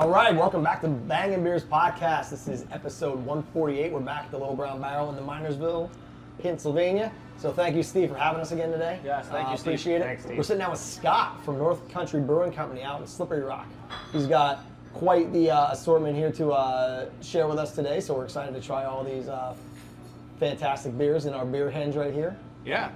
All right, welcome back to Bangin Beers Podcast. This is episode 148. We're back at the Little Brown Barrel in the Minersville, Pennsylvania. So thank you, Steve, for having us again today. Yes, thank you, Steve. Appreciate it. Thanks, Steve. We're sitting down with Scott from North Country Brewing Company out in Slippery Rock. He's got quite the assortment here to share with us today, so we're excited to try all these fantastic beers in our beer henge right here. Yeah,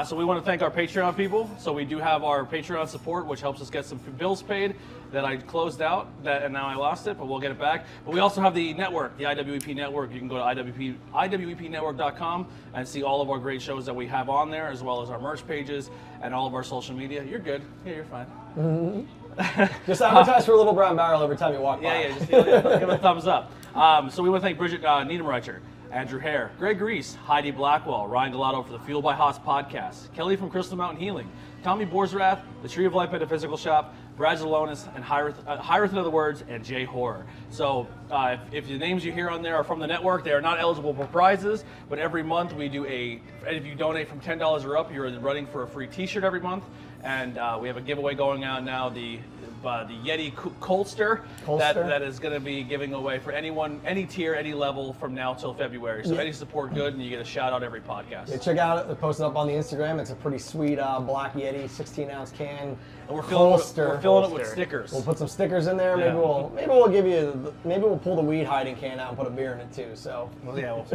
so we want to thank our Patreon people. So we do have our Patreon support, which helps us get some bills paid that I closed out, and now I lost it, but we'll get it back. But we also have the network, the IWEP network. You can go to IWEPnetwork.com and see all of our great shows that we have on there, as well as our merch pages and all of our social media. You're good. Yeah, you're fine. Mm-hmm. Just advertise for a Little Brown Barrel every time you walk by. Yeah, just give it a thumbs up. So we want to thank Bridget Niedermreicher, Andrew Hare, Greg Reese, Heidi Blackwell, Ryan Galato for the Fuel by Haas podcast, Kelly from Crystal Mountain Healing, Tommy Borsrath, the Tree of Life Metaphysical Shop, Brad Zalonis, and Hyreth in Other Words, and Jay Horror. So if the names you hear on there are from the network, they are not eligible for prizes, but every month we do and if you donate from $10 or up, you're in the running for a free t-shirt every month. And we have a giveaway going on now, the Yeti Colster that is going to be giving away for anyone, any tier, any level from now till February. So any support good, and you get a shout out every podcast. Yeah, check out it. They're posted up on the Instagram. It's a pretty sweet black Yeti 16-ounce can. And we're filling it with stickers. We'll put some stickers in there. Maybe we'll pull the weed hiding can out and put a beer in it too. So we'll hang out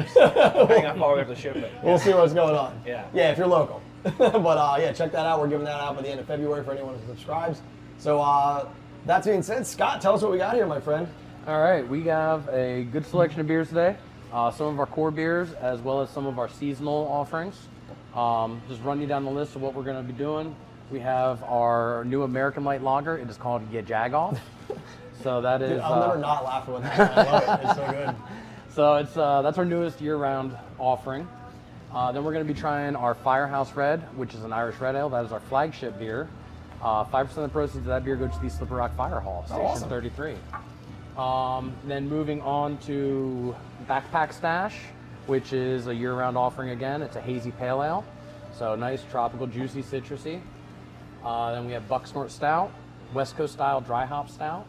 while we have to ship it. We'll see what's going on. Yeah, if you're local. But check that out. We're giving that out by the end of February for anyone who subscribes. So that being said, Scott, tell us what we got here, my friend. All right, we have a good selection of beers today. Some of our core beers, as well as some of our seasonal offerings. Just run you down the list of what we're going to be doing. We have our new American Light Lager. It is called Ya Jag-Off. So that is. Dude, I'll never not laugh when that. I love it. It's so good. So it's that's our newest year-round offering. Then we're going to be trying our Firehouse Red, which is an Irish red ale. That is our flagship beer. 5% of the proceeds of that beer go to the Slippery Rock Fire Hall, Station awesome. 33. Then moving on to Backpack Stash, which is a year-round offering again. It's a Hazy Pale Ale, so nice, tropical, juicy, citrusy. Then we have Snort Stout, West Coast style dry hop stout.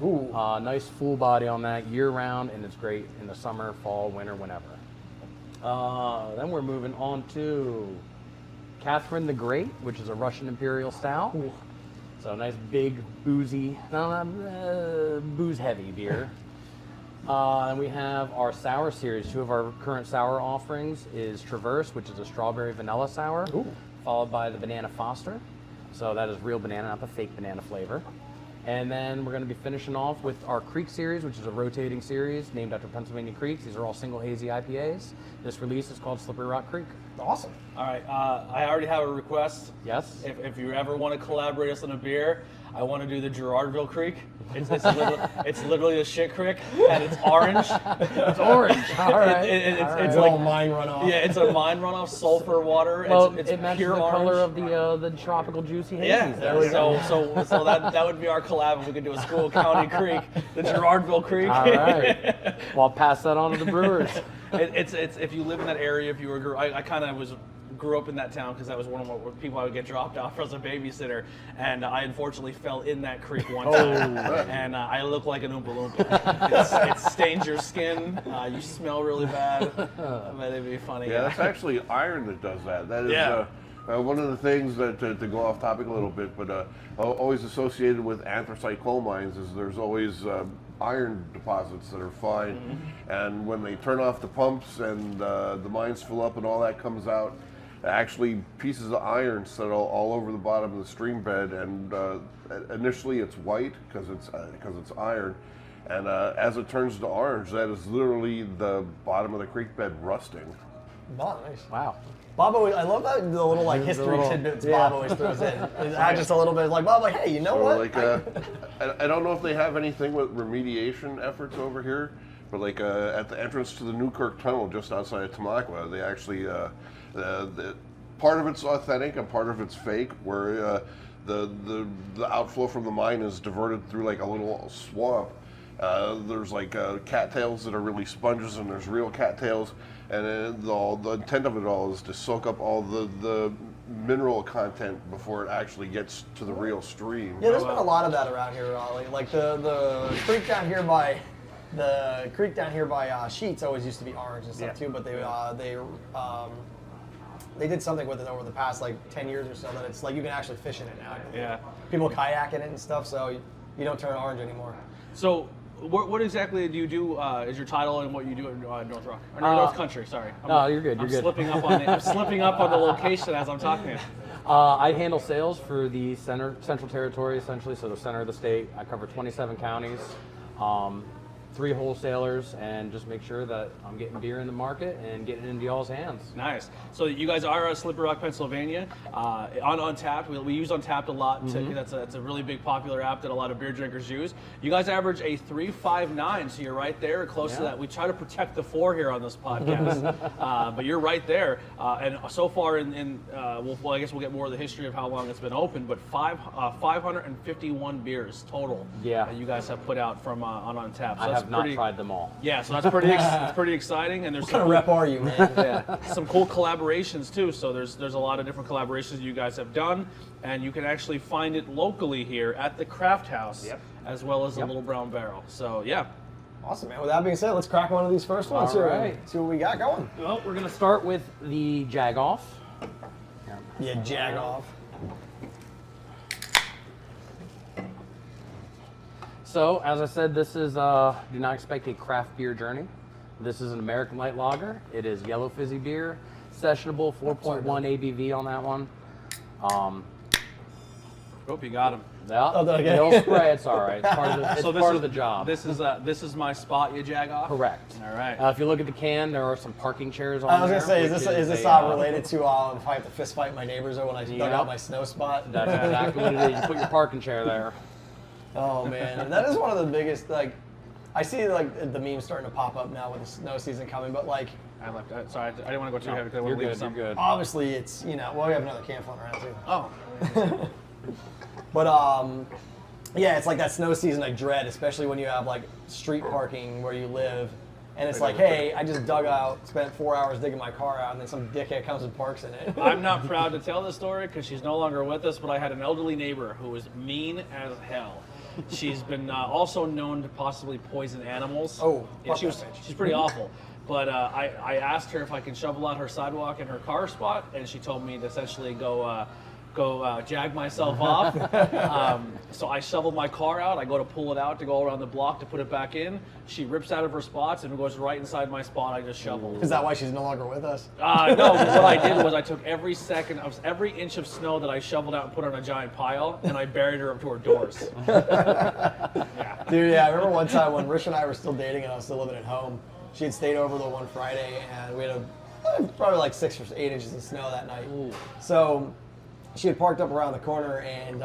Ooh. Nice full body on that year-round, and it's great in the summer, fall, winter, whenever. Then we're moving on to Catherine the Great, which is a Russian Imperial Stout. Ooh. So nice, big, boozy, booze-heavy beer. And we have our sour series. Two of our current sour offerings is Traverse, which is a strawberry vanilla sour, followed by the Banana Foster. So that is real banana, not the fake banana flavor. And then we're going to be finishing off with our Creek series, which is a rotating series named after Pennsylvania Creeks. These are all single hazy IPAs. This release is called Slippery Rock Creek. Awesome. All right, I already have a request. Yes. If you ever want to collaborate us on a beer, I want to do the Gerardville Creek. It's literally a shit creek, and it's orange. It's orange. All right. It's like a mine runoff. Yeah, it's a mine runoff, sulfur water. Well, it's it matches pure the orange. color of the tropical juicy hazies. Yeah, there. so that would be our collab. If we could do a school county creek, the Gerardville Creek. All right. Well, I'll pass that on to the brewers. It's if you live in that area, if you were, I kind of grew up in that town because that was one of the people I would get dropped off as a babysitter, and I unfortunately fell in that creek one time, and I look like an Oompa Loompa. It stains your skin, you smell really bad, but it'd be funny. Yeah, that's actually iron that does that. That is one of the things that, to go off topic a little bit, but always associated with anthracite coal mines is there's always iron deposits that are fine, and when they turn off the pumps and the mines fill up and all that comes out, actually pieces of iron settle all over the bottom of the stream bed, and initially it's white because it's iron, and as it turns to orange, that is literally the bottom of the creek bed rusting. Oh, nice. Wow. Bob always, I love that the little history tidbits Bob always throws in. I just a little bit like Bob, like, hey, you know what? Like, I don't know if they have anything with remediation efforts over here, but like at the entrance to the Newkirk Tunnel just outside of Tamaqua, they actually part of it's authentic and part of it's fake, where the outflow from the mine is diverted through like a little swamp. There's like cattails that are really sponges, and there's real cattails, and the intent of it all is to soak up all the mineral content before it actually gets to the real stream. Yeah, there's been a lot of that around here, Raleigh. Like the creek down here by Sheets always used to be orange and stuff too, but they did something with it over the past like 10 years or so that it's like you can actually fish in it now. Yeah. People kayak in it and stuff, so you don't turn orange anymore. So, what exactly do you do? Is your title and what you do in North Rock? Or North Country? Sorry. No, you're good. You're I'm good. slipping up on the location as I'm talking. I handle sales for the Central Territory, essentially, so the center of the state. I cover 27 counties, 3 wholesalers, and just make sure that I'm getting beer in the market and getting it into y'all's hands. Nice. So you guys are out of Slippery Rock, Pennsylvania. On Untapped, we use Untapped a lot. That's a really big popular app that a lot of beer drinkers use. You guys average a 3.59, so you're right there, close to that. We try to protect the 4 here on this podcast, but you're right there. And so far, I guess we'll get more of the history of how long it's been open, but 551 beers total that you guys have put out from on Untapped. So I have not tried them all. Yeah, so that's pretty exciting, and there's What kind of rep are you, man? some cool collaborations too. So there's a lot of different collaborations you guys have done, and you can actually find it locally here at the Craft House, as well as the Little Brown Barrel. So yeah. Awesome, man. With that being said, let's crack one of these first ones. All right. See what we got going. Well, we're gonna start with the Jag-Off. Yeah, jag off. So, as I said, this is, do not expect a craft beer journey. This is an American light lager. It is yellow fizzy beer, sessionable, 4.1 ABV on that one. Hope you got him. Yeah, okay. no spray, it's all right. It's part of the job. This is my spot you jag off? Correct. All right. If you look at the can, there are some parking chairs on I was there. gonna say, is this related to if I have to fist fight my neighbors or when I dug out my snow spot? That's exactly what it is. You put your parking chair there. Oh man, that is one of the biggest. Like, I see like the memes starting to pop up now with the snow season coming, but like, Sorry, I didn't want to go too heavy because I want to leave some. You're good. obviously it's we have another can floating around too. Oh. But yeah, it's like that snow season I dread, especially when you have like street parking where you live, and it's like, hey, I just dug out, spent 4 hours digging my car out, and then some dickhead comes and parks in it. I'm not proud to tell this story because she's no longer with us, but I had an elderly neighbor who was mean as hell. She's been also known to possibly poison animals. Oh, yeah, fuck she's pretty awful. But I asked her if I could shovel out her sidewalk in her car spot, and she told me to essentially go jag myself off. So I shoveled my car out. I go to pull it out to go around the block to put it back in. She rips out of her spots and goes right inside my spot I just shoveled. Is that why she's no longer with us? No, what I did was I took every inch of snow that I shoveled out and put on a giant pile, and I buried her up to her doors. Dude, yeah, I remember one time when Rich and I were still dating and I was still living at home. She had stayed over the one Friday, and we had probably like 6 or 8 inches of snow that night. Ooh. So she had parked up around the corner and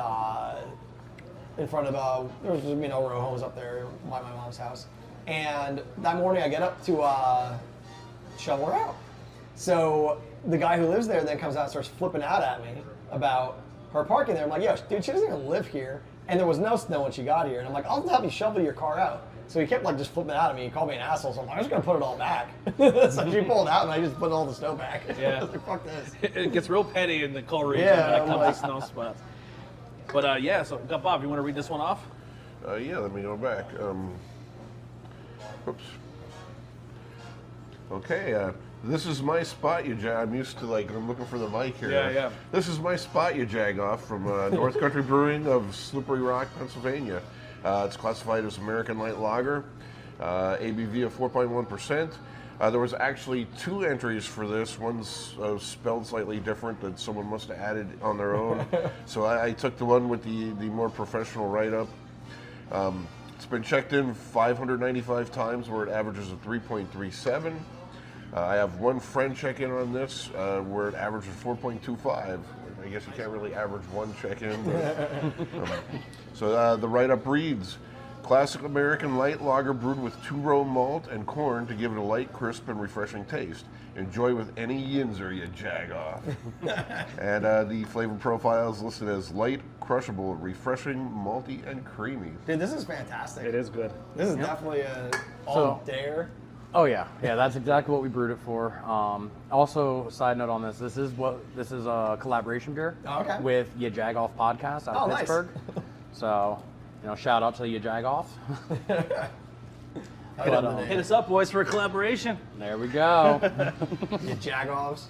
in front of there was row homes up there by my mom's house. And that morning I get up to shovel her out. So the guy who lives there then comes out and starts flipping out at me about her parking there. I'm like, yo, dude, she doesn't even live here. And there was no snow when she got here. And I'm like, I'll help you shovel your car out. So he kept like just flipping out at me. He called me an asshole. So I'm like, I'm just gonna put it all back. So she pulled out and I just put all the snow back. Yeah. I was like, fuck this. It gets real petty in the coal region when it comes to snow spots. But yeah, so Bob, you want to read this one off? Yeah, let me go back. Whoops. Okay, this is my spot you jag. I'm used to I'm looking for the mic here. Yeah. This is my spot you jag off from North Country Brewing of Slippery Rock, Pennsylvania. It's classified as American Light Lager, ABV of 4.1%. There was actually 2 entries for this. One's spelled slightly different that someone must have added on their own. So I took the one with the more professional write-up. It's been checked in 595 times where it averages a 3.37. I have one friend check-in on this where it averages 4.25. I guess you can't really average one check-in. So the write-up reads, classic American light lager brewed with 2-row malt and corn to give it a light, crisp, and refreshing taste. Enjoy with any yinzer you jag off. And the flavor profile is listed as light, crushable, refreshing, malty, and creamy. Dude, this is fantastic. It is good. This is definitely a all dare. Oh yeah, that's exactly what we brewed it for. Also, side note on this, this is a collaboration beer with Ya Jagoff podcast out of Pittsburgh. Nice. So, shout out to Ya Jagoff. Hit us up, boys, for a collaboration. There we go. You Jagoffs.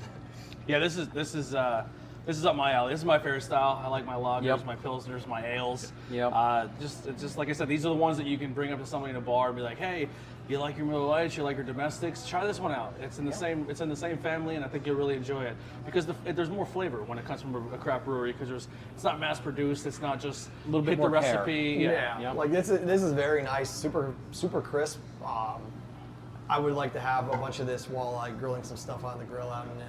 Yeah, this is up my alley. This is my favorite style. I like my lagers, my pilsners, my ales. Yep. Just like I said, these are the ones that you can bring up to somebody in a bar and be like, hey, you like your Miller Lights, you like your domestics, try this one out. It's in the same family, and I think you'll really enjoy it because there's more flavor when it comes from a craft brewery because it's not mass produced. It's not just a little bit hit the more care. recipe. Yeah. Yep. Like this is very nice, super crisp. I would like to have a bunch of this while like grilling some stuff on the grill out in.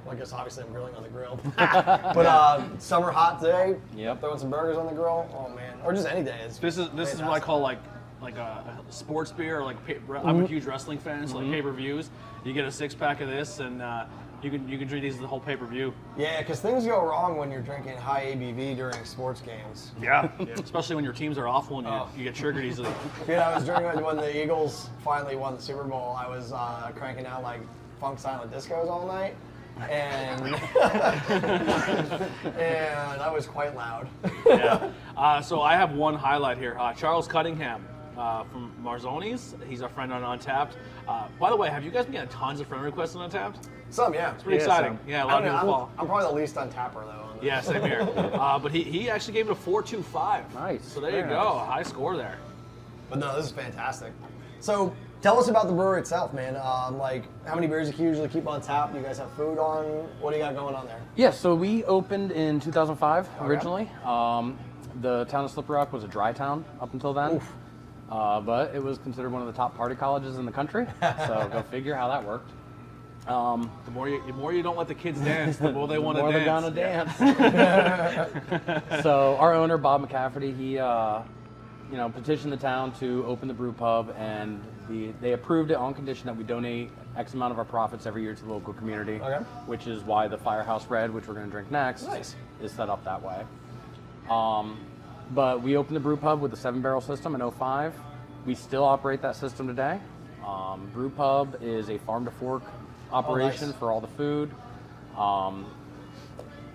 Well, I guess obviously I'm grilling on the grill, but summer hot day. Yep. Throwing some burgers on the grill. Oh man, or just any day. This is what I call like a sports beer. Or like I'm a huge wrestling fan, so like pay-per-views. You get a 6-pack of this, and you can drink these the whole pay-per-view. Yeah, because things go wrong when you're drinking high ABV during sports games. Yeah. Especially when your teams are awful and you get triggered easily. Dude, I was drinking when the Eagles finally won the Super Bowl. I was cranking out like funk silent discos all night. And and I was quite loud. Yeah. So I have one highlight here. Charles Cunningham from Marzoni's. He's our friend on Untapped. By the way, have you guys been getting tons of friend requests on Untapped? Some, yeah. It's pretty exciting. Yeah, a lot of people fall. I'm probably the least on tapper though. Yeah, same here. But he actually gave it a 4.25. Nice. So there you go. Nice. High score there. But no, this is fantastic. So tell us about the brewery itself, man. Like, how many beers you usually keep on tap? Do you guys have food on? What do you got going on there? Yeah, so we opened in 2005 originally. The town of Slippery Rock was a dry town up until then. But it was considered one of the top party colleges in the country. So go figure how that worked. The more you don't let the kids dance, the more they want to dance. The more they're gonna dance. So our owner, Bob McCafferty, he petitioned the town to open the brew pub, and they approved it on condition that we donate X amount of our profits every year to the local community, which is why the Firehouse Red, which we're going to drink next, is set up that way. But we opened the brew pub with a 7-barrel system in 2005. We still operate that system today. Brew pub is a farm to fork operation for all the food.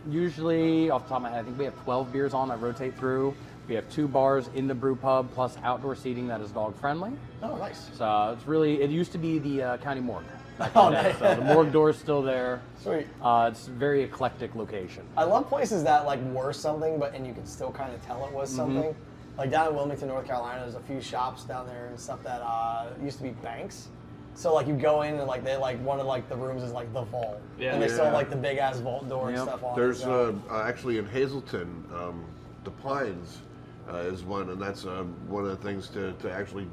Usually, off the top of my head, I think we have 12 beers on that rotate through. We have 2 bars in the brew pub plus outdoor seating that is dog friendly. Oh, nice. So it used to be the county morgue. Nice. So the morgue door is still there. Sweet. It's a very eclectic location. I love places that like were something, and you can still kind of tell it was something. Like down in Wilmington, North Carolina, there's a few shops down there and stuff that used to be banks. So like you go in and like they like one of like the rooms is like the vault, and they still have, like the big ass vault door and stuff on. There's actually in Hazleton, the Pines is one, and that's one of the things to actually,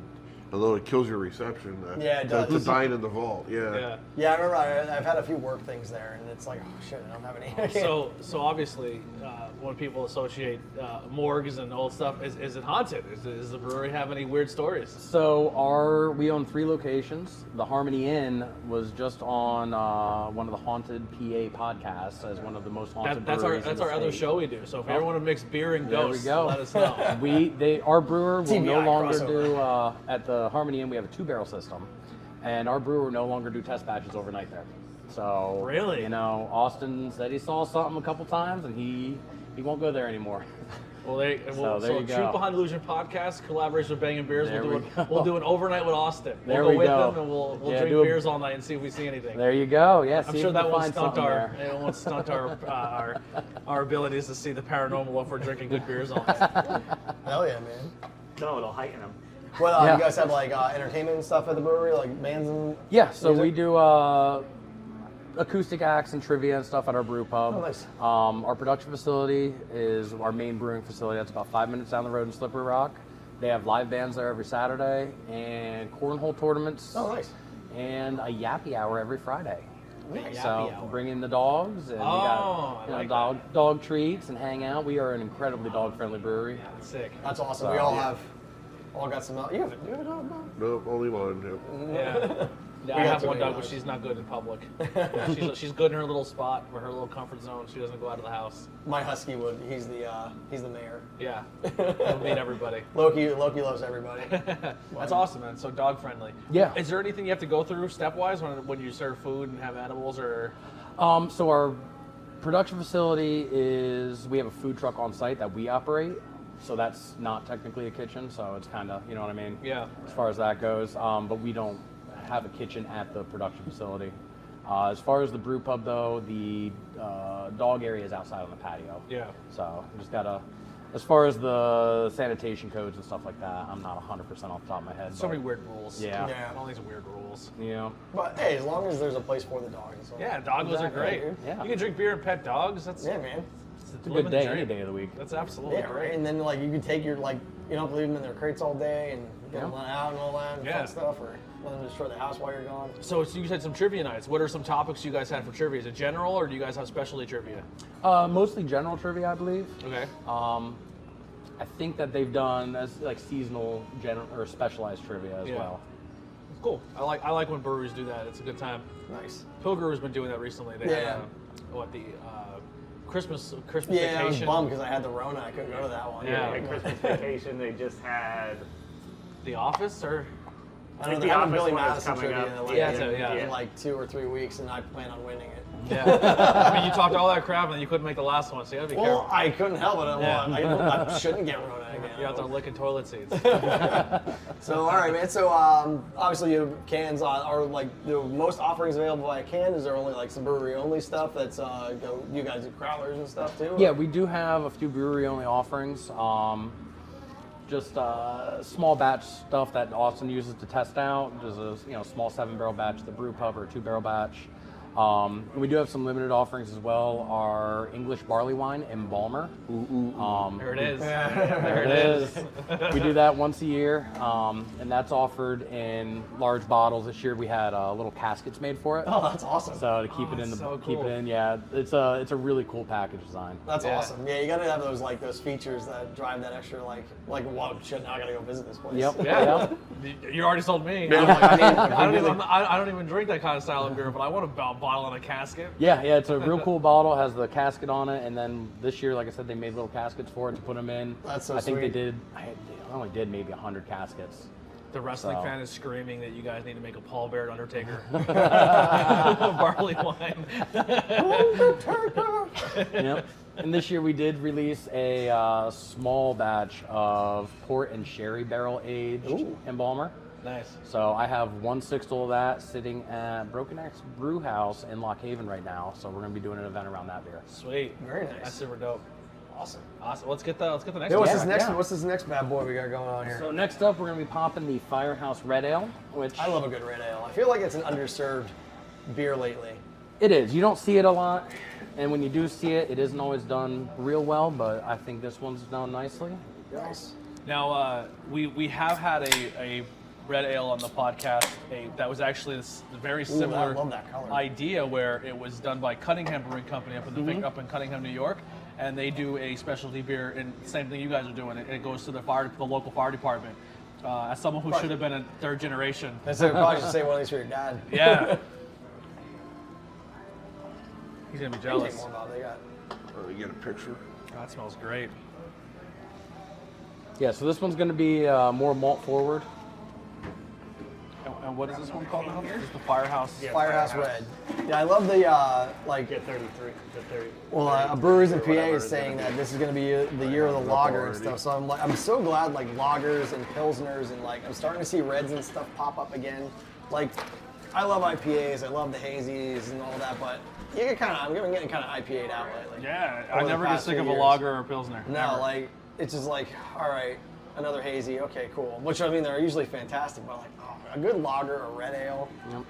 although it kills your reception, it does. to dine in the vault. Yeah, I remember I've had a few work things there, and it's like, oh shit, I don't have any. So obviously, when people associate morgues and old stuff, is it haunted? Does the brewery have any weird stories? So we own 3 locations. The Harmony Inn was just on one of the Haunted PA podcasts as one of the most haunted breweries. That's our other show we do. So if you ever want to mix beer and ghosts, let us know. Our brewer will TBI no longer crossover. do at the Harmony Inn. We have a 2-barrel system, and our brewer no longer do test batches overnight there. So really, Austin said he saw something a couple times, and he won't go there anymore. Well, there you go. Truth Behind Illusion podcast, collaboration with Bangin Beers. We'll do an overnight with Austin. We'll go with him and we'll drink beers all night and see if we see anything. There you go. Yeah, I'm sure that won't stunt our abilities to see the paranormal if we're drinking good beers all night. Hell yeah, man. No, it'll heighten them. Well, you guys have like entertainment and stuff at the brewery, like bands and so we do acoustic acts and trivia and stuff at our brew pub. Oh, nice. Our production facility is our main brewing facility. That's about 5 minutes down the road in Slippery Rock. They have live bands there every Saturday and cornhole tournaments. Oh, nice. And a yappy hour every Friday. Nice. So bring in the dogs and we got dog treats and hang out. We are an incredibly dog friendly brewery. Sick. That's awesome. We all got some. You have a dog, Bob? no, only one. Yeah. Yeah, I have one dog, but she's not good in public. she's good in her little spot, or her little comfort zone. She doesn't go out of the house. My husky would. He's the mayor. Yeah, he'll meet everybody. Loki loves everybody. That's awesome, man. So dog friendly. Yeah. Is there anything you have to go through stepwise when you serve food and have animals, or? So our production facility we have a food truck on site that we operate. So that's not technically a kitchen. So it's kind of, you know what I mean? Yeah. As far as that goes, but we don't have a kitchen at the production facility. As far as the brew pub, though, the dog area is outside on the patio. Yeah. So we just gotta, as far as the sanitation codes and stuff like that, I'm not 100% off the top of my head. So many weird rules. Yeah. All these weird rules. Yeah. But hey, as long as there's a place for the dogs. So. Yeah, doggos are great. Yeah. You can drink beer and pet dogs. That's Yeah, man. It's a good day any day of the week. That's absolutely Yeah, great. right. And then like you can take your you don't leave them in their crates all day and get them out and all that and fun stuff, or let them destroy the house while you're gone. So you said some trivia nights. What are some topics you guys had for trivia? Is it general, or do you guys have specialty trivia? Mostly general trivia, I believe. Okay. I think that they've done as like seasonal general or specialized trivia as well. Cool. I like when breweries do that. It's a good time. Nice. Pilgrim's been doing that recently. They had Christmas Yeah, I was vacation. bummed because I had the Rona. I couldn't go to that one. Yeah. At Christmas vacation, they just had. The Office, or I don't know. The They have a Office Billy one is Madison coming trivia up. in like 2 or 3 weeks, and I plan on winning it. yeah. I mean, you talked all that crap and then you couldn't make the last one, so you gotta be Well, careful. I couldn't help it. Yeah. I shouldn't get Rona again. You're out there licking toilet seats. So, all right, man. So, obviously, your cans are like the most offerings available by a can. Is there only like some brewery only stuff that's you guys do crowlers and stuff too? Yeah, we do have a few brewery only offerings. Just small batch stuff that Austin uses to test out. There's a small 7-barrel batch, the brew pub, or a 2-barrel batch. We do have some limited offerings as well. Our English barley wine, Embalmer. There it is. There it is. We do that once a year, and that's offered in large bottles. This year we had little caskets made for it. Oh, that's awesome. So to keep it in keep it in, yeah, it's a really cool package design. That's awesome. Yeah, you gotta have those features that drive that extra wow, shit, now I gotta go visit this place. Yep. Yeah. You already sold me. I don't even drink that kind of style of beer, but I want a bottle in a casket. Yeah, it's a real cool bottle. Has the casket on it, and then this year, like I said, they made little caskets for it to put them in. That's so I think sweet. they only did maybe 100 caskets. The wrestling So. fan is screaming that you guys need to make a Paul Bear Undertaker. Barley wine. Yep. And this year we did release a small batch of port and sherry barrel aged Embalmer. Nice. So I have 1/6 of that sitting at Broken Axe Brew House in Lock Haven right now. So we're gonna be doing an event around that beer. Sweet. Very nice. That's super dope. Awesome. Awesome. Let's get the next Hey, one. what's this next bad boy we got going on here? So next up we're gonna be popping the Firehouse Red Ale, which I love a good red ale. I feel like it's an underserved beer lately. it is. You don't see it a lot, and when you do see it, it isn't always done real well. But I think this one's done nicely. Nice. Now, we have had a red ale on the podcast that was actually this very similar I love that color. idea, where it was done by Cunningham Brewing Company up in Cunningham, New York, and they do a specialty beer, and same thing you guys are doing. It goes to the local fire department. As someone who should have been a third generation, That's probably should say one of these for your dad. yeah, he's gonna be Take jealous. more, Bob. They got. You get a picture. That smells great. Yeah. So this one's gonna be more malt forward. And what is this one called now? Just the Firehouse. Yeah. Firehouse Firehouse. Red. Yeah, I love the Get 33. The 30. Well, Brewers and PA is saying that this is going to be the year of the lager and stuff. So I'm so glad lagers and pilsners and I'm starting to see reds and stuff pop up again. I love IPAs, I love the hazies and all that, but you get I'm getting kind of IPA'd out lately. Yeah, Over I the never get past sick few of a years. lager or a pilsner. No, Never. it's just all right, another hazy, okay, cool. Which I mean, they're usually fantastic, but a good lager or red ale. Yep.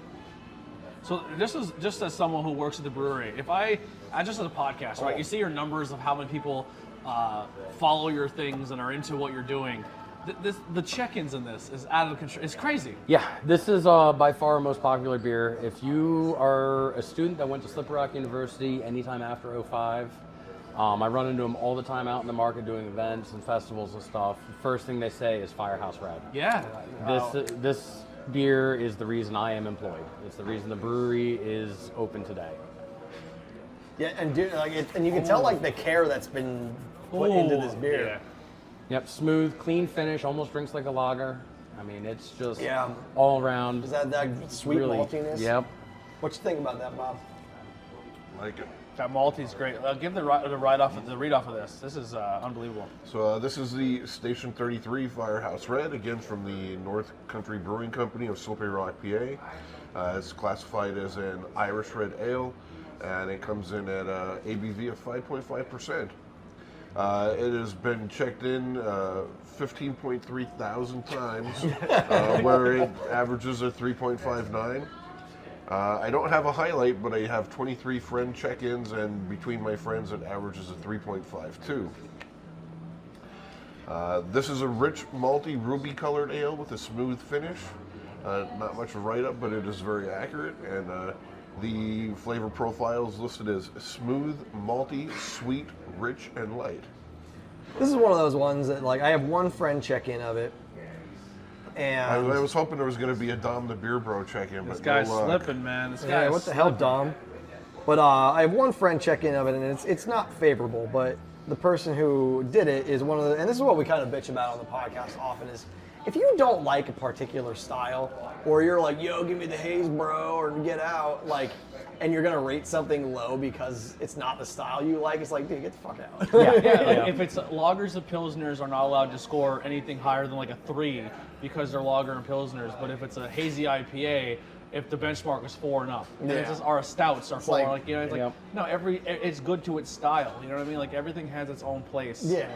So this is just as someone who works at the brewery. If I just as a podcast, right? You see your numbers of how many people follow your things and are into what you're doing. The check-ins in this is out of control. It's crazy. Yeah, this is by far our most popular beer. If you are a student that went to Slippery Rock University anytime after 05, I run into them all the time out in the market doing events and festivals and stuff. The first thing they say is Firehouse Red. Yeah. This beer is the reason I am employed. It's the reason the brewery is open today. Yeah, and and you can tell like the care that's been put into this beer. Yeah. Yep, smooth, clean finish, almost drinks like a lager. I mean, it's just Yeah. all around. Is that sweet really, maltiness? Yep. What you think about that, Bob? Like it. That malty's great. Give the read off of this. This is unbelievable. So this is the Station 33 Firehouse Red, again from the North Country Brewing Company of Slippery Rock, PA. It's classified as an Irish Red Ale, and it comes in at ABV of 5.5%. It has been checked in 15.3 thousand times, where it averages a 3.59. I don't have a highlight, but I have 23 friend check-ins, and between my friends, it averages a 3.52. This is a rich, malty, ruby-colored ale with a smooth finish. Not much of a write-up, but it is very accurate, and the flavor profile is listed as smooth, malty, sweet, rich, and light. This is one of those ones that like I have one friend check-in of it, and I was hoping there was going to be a Dom the Beer Bro check-in, but This guy's no luck. slipping, man. This yeah, guy's what the hell, Dom? But I have one friend check-in of it, and it's not favorable, but the person who did it is one of the, and this is what we kind of bitch about on the podcast often is, if you don't like a particular style, or you're like, yo, give me the haze, bro, or get out, like, and you're gonna rate something low because it's not the style you like, it's like, dude, get the fuck out. Like, if it's lagers and pilsners are not allowed to score anything higher than like a 3 because they're lager and pilsners, but if it's a hazy IPA, if the benchmark is 4 and up, and it's just, our stouts are 4, like- it's like no, it's good to its style. You know what I mean? Like everything has its own place. Yeah.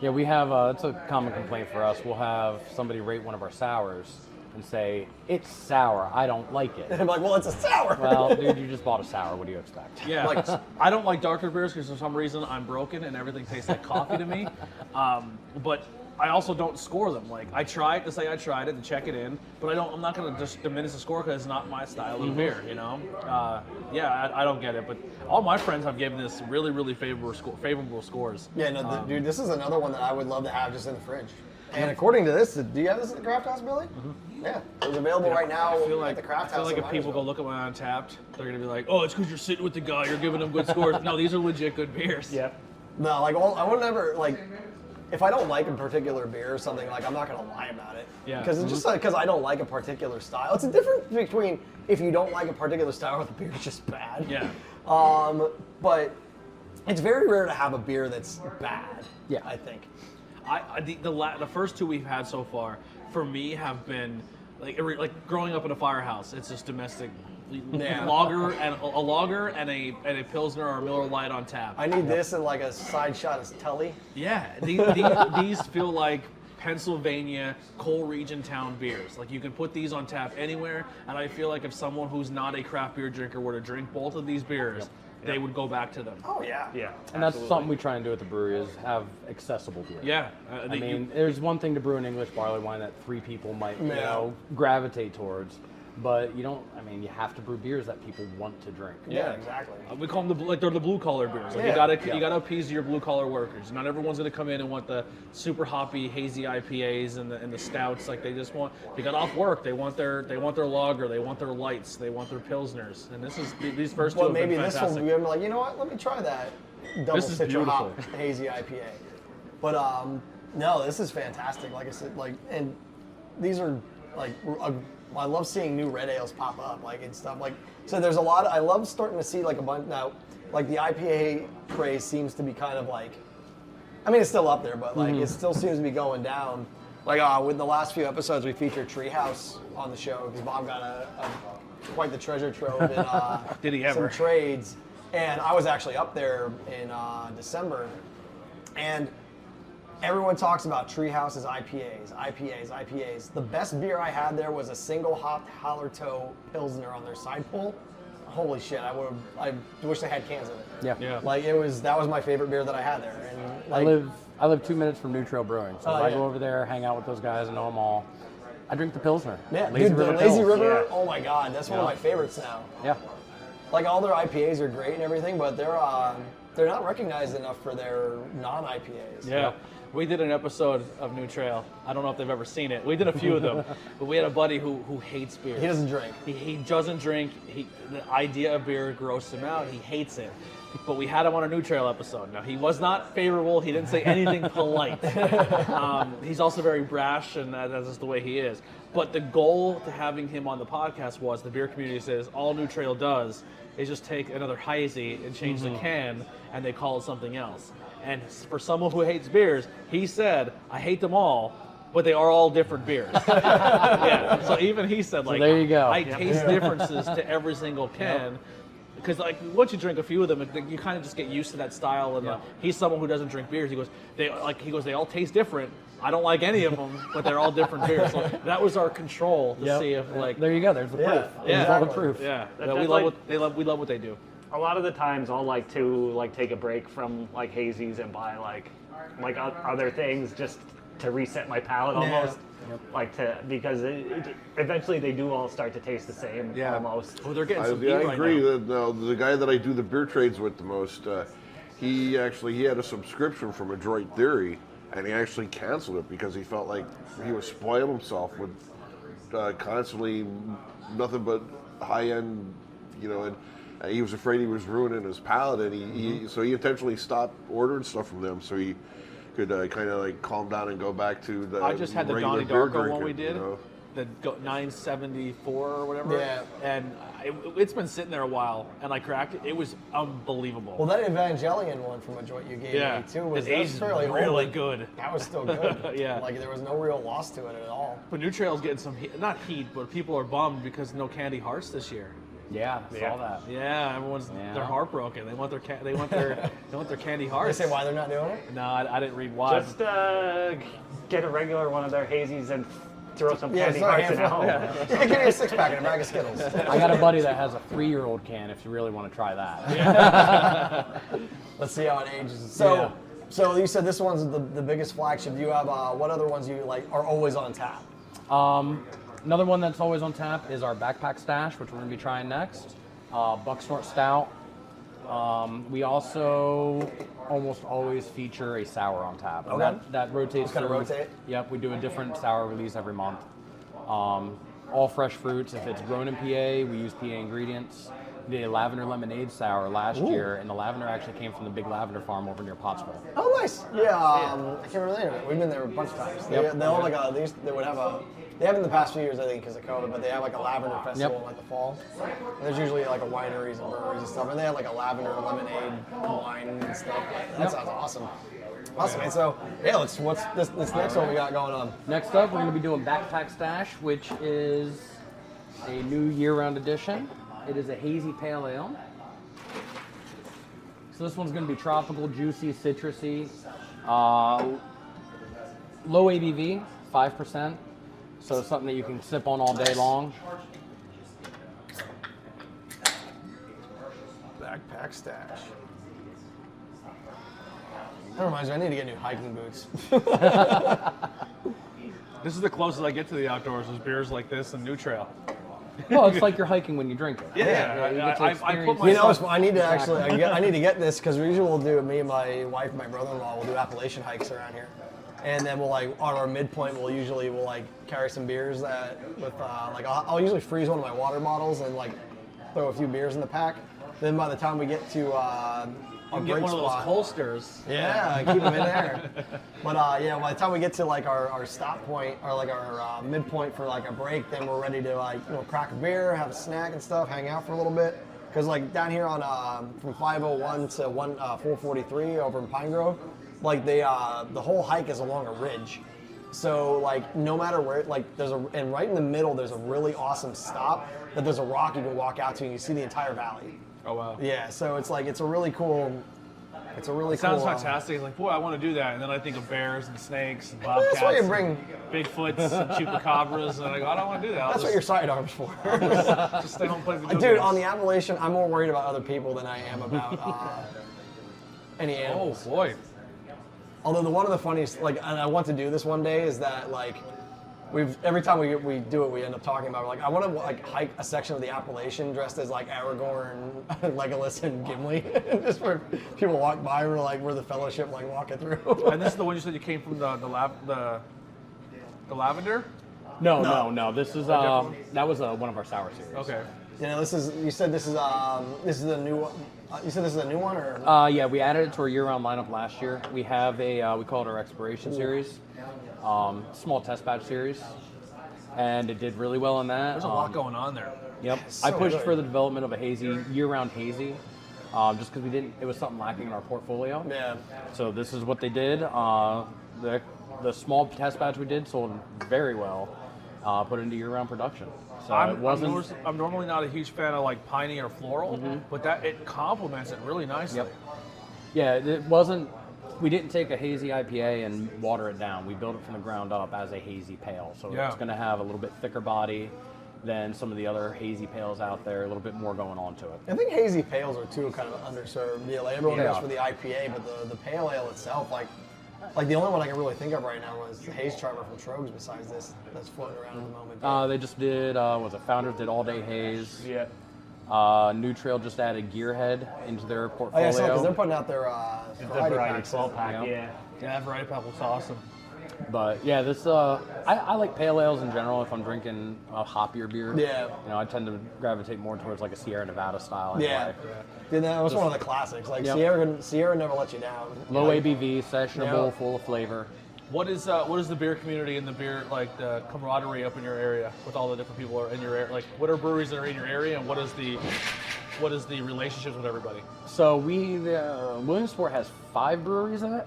Yeah, we have, it's a common complaint for us. We'll have somebody rate one of our sours and say, it's sour, I don't like it. I'm like, well, it's a sour. Well, dude, you just bought a sour, what do you expect? Yeah, like I don't like darker beers because for some reason I'm broken and everything tastes like coffee to me. But I also don't score them. Like I tried to say I tried it to check it in, but I'm not going to just diminish the score because it's not my style of beer. You know? I don't get it. But all my friends have given this really, really favorable scores. Yeah, no, dude, this is another one that I would love to have just in the fridge. And according to this, do you have this at the Craft House, Billy? Mm-hmm. Yeah, it's available right now at the Craft House. I feel like if people go look at my Untapped, they're gonna be like, "Oh, it's because you're sitting with the guy, you're giving him good scores." No, these are legit good beers. Yep. No, like I would never like. If I don't like a particular beer or something, like I'm not gonna lie about it. Yeah. Because it's just because I don't like a particular style. It's a difference between if you don't like a particular style or the beer is just bad. Yeah. But it's very rare to have a beer that's bad. Yeah. I think. The first 2 we've had so far for me have been like growing up in a firehouse. It's just domestic lager and a lager and a pilsner or a Miller Lite on tap. I need this and like a side shot of Tully. Yeah, these feel like Pennsylvania coal region town beers. Like you can put these on tap anywhere, and I feel like if someone who's not a craft beer drinker were to drink both of these beers, they would go back to them. Oh yeah. Yeah. And that's something we try and do at the brewery is have accessible beer. Yeah, I mean, there's one thing to brew an English barley wine that 3 people might, gravitate towards, but you don't. I mean, you have to brew beers that people want to drink. Yeah, exactly. we call them they're the blue collar beers. Like you gotta appease your blue collar workers. Not everyone's gonna come in and want the super hoppy hazy IPAs and the stouts. Like they just want, they got off work, they want their lager, they want their lights, they want their pilsners. And these first 2 Well, have been maybe this fantastic. will be like, you know what? Let me try that double This is citra beautiful. hop hazy IPA. But no, this is fantastic. Like I said, like, and these are like I love seeing new red ales pop up, like and stuff. Like so, there's a lot. I love starting to see like a bunch now. Like the IPA craze seems to be kind of like, I mean, it's still up there, but like it still seems to be going down. Like with the last few episodes, we featured Treehouse on the show because Bob got quite the treasure trove in Did he ever? some trades. And I was actually up there in December, and everyone talks about Treehouse's IPAs. The best beer I had there was a single hopped Hallertau Pilsner on their side pull. Holy shit! I wish they had cans of it. Yeah. Like that was my favorite beer that I had there. And like, I live 2 minutes from New Trail Brewing, so if I yeah. go over there, hang out with those guys, and know them all. I drink the Pilsner. yeah, Lazy dude, the River Lazy Pils. River. Yeah. Oh my god, that's one of my favorites now. Yeah. Like all their IPAs are great and everything, but they're not recognized enough for their non-IPAs. Yeah. We did an episode of New Trail. I don't know if they've ever seen it. We did a few of them, but we had a buddy who hates beer. He doesn't drink. He doesn't drink. The idea of beer grosses him out. He hates it. But we had him on a New Trail episode. Now, he was not favorable. He didn't say anything polite. He's also very brash, and that's just the way he is. But the goal to having him on the podcast was the beer community says all New Trail does is just take another Hazy and change the can, and they call it something else. And for someone who hates beers, he said, I hate them all, but they are all different beers. Yeah. So even he said, like, there you go. I taste differences to every single can. Because like once you drink a few of them, you kind of just get used to that style. And he's someone who doesn't drink beers. He goes, they all taste different. I don't like any of them, but they're all different beers. So that was our control to see if like. There you go. There's the proof. Yeah. There's all the proof. Yeah. That's we like- love what they do. A lot of the times I'll like to take a break from like hazies and buy like other things just to reset my palate almost. Because eventually they do all start to taste the same almost. Oh, they're getting some I heat right agree. now. The guy that I do the beer trades with the most, he had a subscription from Adroit Theory, and he actually canceled it because he felt like he was spoiling himself with constantly nothing but high end, and he was afraid he was ruining his palate, and so he intentionally stopped ordering stuff from them so he could kind of like calm down and go back to the. I just had the regular Donnie beer Darko one drinking, we did, the 974 or whatever. Yeah. And it's been sitting there a while, and I cracked it. It was unbelievable. Well, that Evangelion one from a joint you gave me too was it aged fairly old, really but good. That was still good. Yeah. Like there was no real loss to it at all. But New Trail's getting some heat, not heat, but people are bummed because no Candy Hearts this year. Yeah, saw that. Yeah, everyone's they're heartbroken. They want their they want their Candy Hearts. They say why they're not doing it? No, I didn't read why. Just get a regular one of their hazies and throw some Yeah, candy it's not hearts in at home. Yeah, give me a 6-pack and a bag of Skittles. I got a buddy that has a 3-year-old can if you really want to try that. Let's see how it ages. So you said this one's the biggest flagship. Do you have what other ones you like are always on tap? Another one that's always on tap is our backpack stash, which we're going to be trying next. Snort Stout. We also almost always feature a sour on tap. And Okay. that rotates. Just kinda through. rotate? Yep, we do a different sour release every month. All fresh fruits. If it's grown in PA, we use PA ingredients. We did a lavender lemonade sour last year, and the lavender actually came from the big lavender farm over near Pottsville. Oh, nice. Yeah, I can't remember the name of it. We've been there a bunch of times. They have like they would have they have in the past few years, I think, because of COVID, but they have like a lavender festival in like the fall. And there's usually like a wineries and breweries and stuff, and they have like a lavender lemonade wine and stuff. That sounds awesome. Awesome, man. So, what's this next one we got going on? Next up, we're going to be doing Backpack Stash, which is a new year-round edition. It is a Hazy Pale Ale. So this one's going to be tropical, juicy, citrusy, low ABV, 5%. So it's something that you can sip on all day long. Backpack stash. That reminds me, I need to get new hiking boots. This is the closest I get to the outdoors is beers like this and New Trail. Well, it's like you're hiking when you drink it. Yeah, You get to I experience put You know, myself. I need to actually, I need to get this because we usually will do, me and my wife and my brother-in-law will do Appalachian hikes around here. And then we'll like, on our midpoint, we'll carry some beers that with, I'll usually freeze one of my water bottles and like throw a few beers in the pack. Then by the time we get to our Get break one of those spot, holsters. yeah, keep them in there. But by the time we get to like our stop point or like our midpoint for like a break, then we're ready to crack a beer, have a snack and stuff, hang out for a little bit. Because like down here on from 501 to 443 over in Pine Grove, like the whole hike is along a ridge. So like no matter where, like and right in the middle there's a really awesome stop that there's a rock you can walk out to and you see the entire valley. Oh wow. Yeah, so it's like it's a really cool. It cool. sounds fantastic. Like, boy, I want to do that. And then I think of bears and snakes and bobcats. That's why you bring. Bigfoots and chupacabras. And I go, I don't want to do that. That's what your sidearms for. Just stay home and play video Dude, games. on the Appalachian, I'm more worried about other people than I am about any Oh, animals. boy. Although one of the funniest, and I want to do this one day, is that every time we do it, we end up talking about, we're like, I want to like hike a section of the Appalachian dressed as like Aragorn, Legolas, and Gimli, just where people walk by, we're the Fellowship like walking through. And this is the one you said you came from the lavender. No. This is that was one of our sour series. Okay. You know, you said this is the new one. You said this is a new one, or? Yeah, we added it to our year-round lineup last year. We have we call it our Exploration series, small test batch series, and it did really well on that. There's a lot going on there. Yep, So I pushed good. for the development of a hazy, year-round hazy, just because it was something lacking in our portfolio. Yeah. So this is what they did. The small test batch we did sold very well. Put into year-round production. So it wasn't. I'm normally not a huge fan of like piney or floral, but it complements it really nicely. Yep. Yeah, it wasn't. We didn't take a hazy IPA and water it down. We built it from the ground up as a hazy pale. So Yeah. it's going to have a little bit thicker body than some of the other hazy pales out there. A little bit more going on to it. I think hazy pales are too kind of underserved. Yeah, like everyone Yeah. goes for the IPA, but the pale ale itself, like the only one I can really think of right now was the Haze Charmer from Trogs. Besides this, that's floating around at the moment. They just did. Founders did All Day Haze. Yeah. New Trail just added Gearhead into their Oh portfolio. yeah, so because they're putting out their The variety variety packs. 12 pack, Yeah. yeah. Yeah, that variety pack looks awesome. But yeah, this I like pale ales in general. If I'm drinking a hoppier beer, Yeah. you know, I tend to gravitate more towards like a Sierra Nevada style. Anyway. Yeah. Dude, that was one of the classics. Like Yep. Sierra never let you down. Low Like, ABV, sessionable, Yeah. full of flavor. What is the beer community and the beer like the camaraderie up in your area with all the different people are in your area? Like, what are breweries that are in your area, and what is the relationships with everybody? So Williamsport has 5 breweries in it,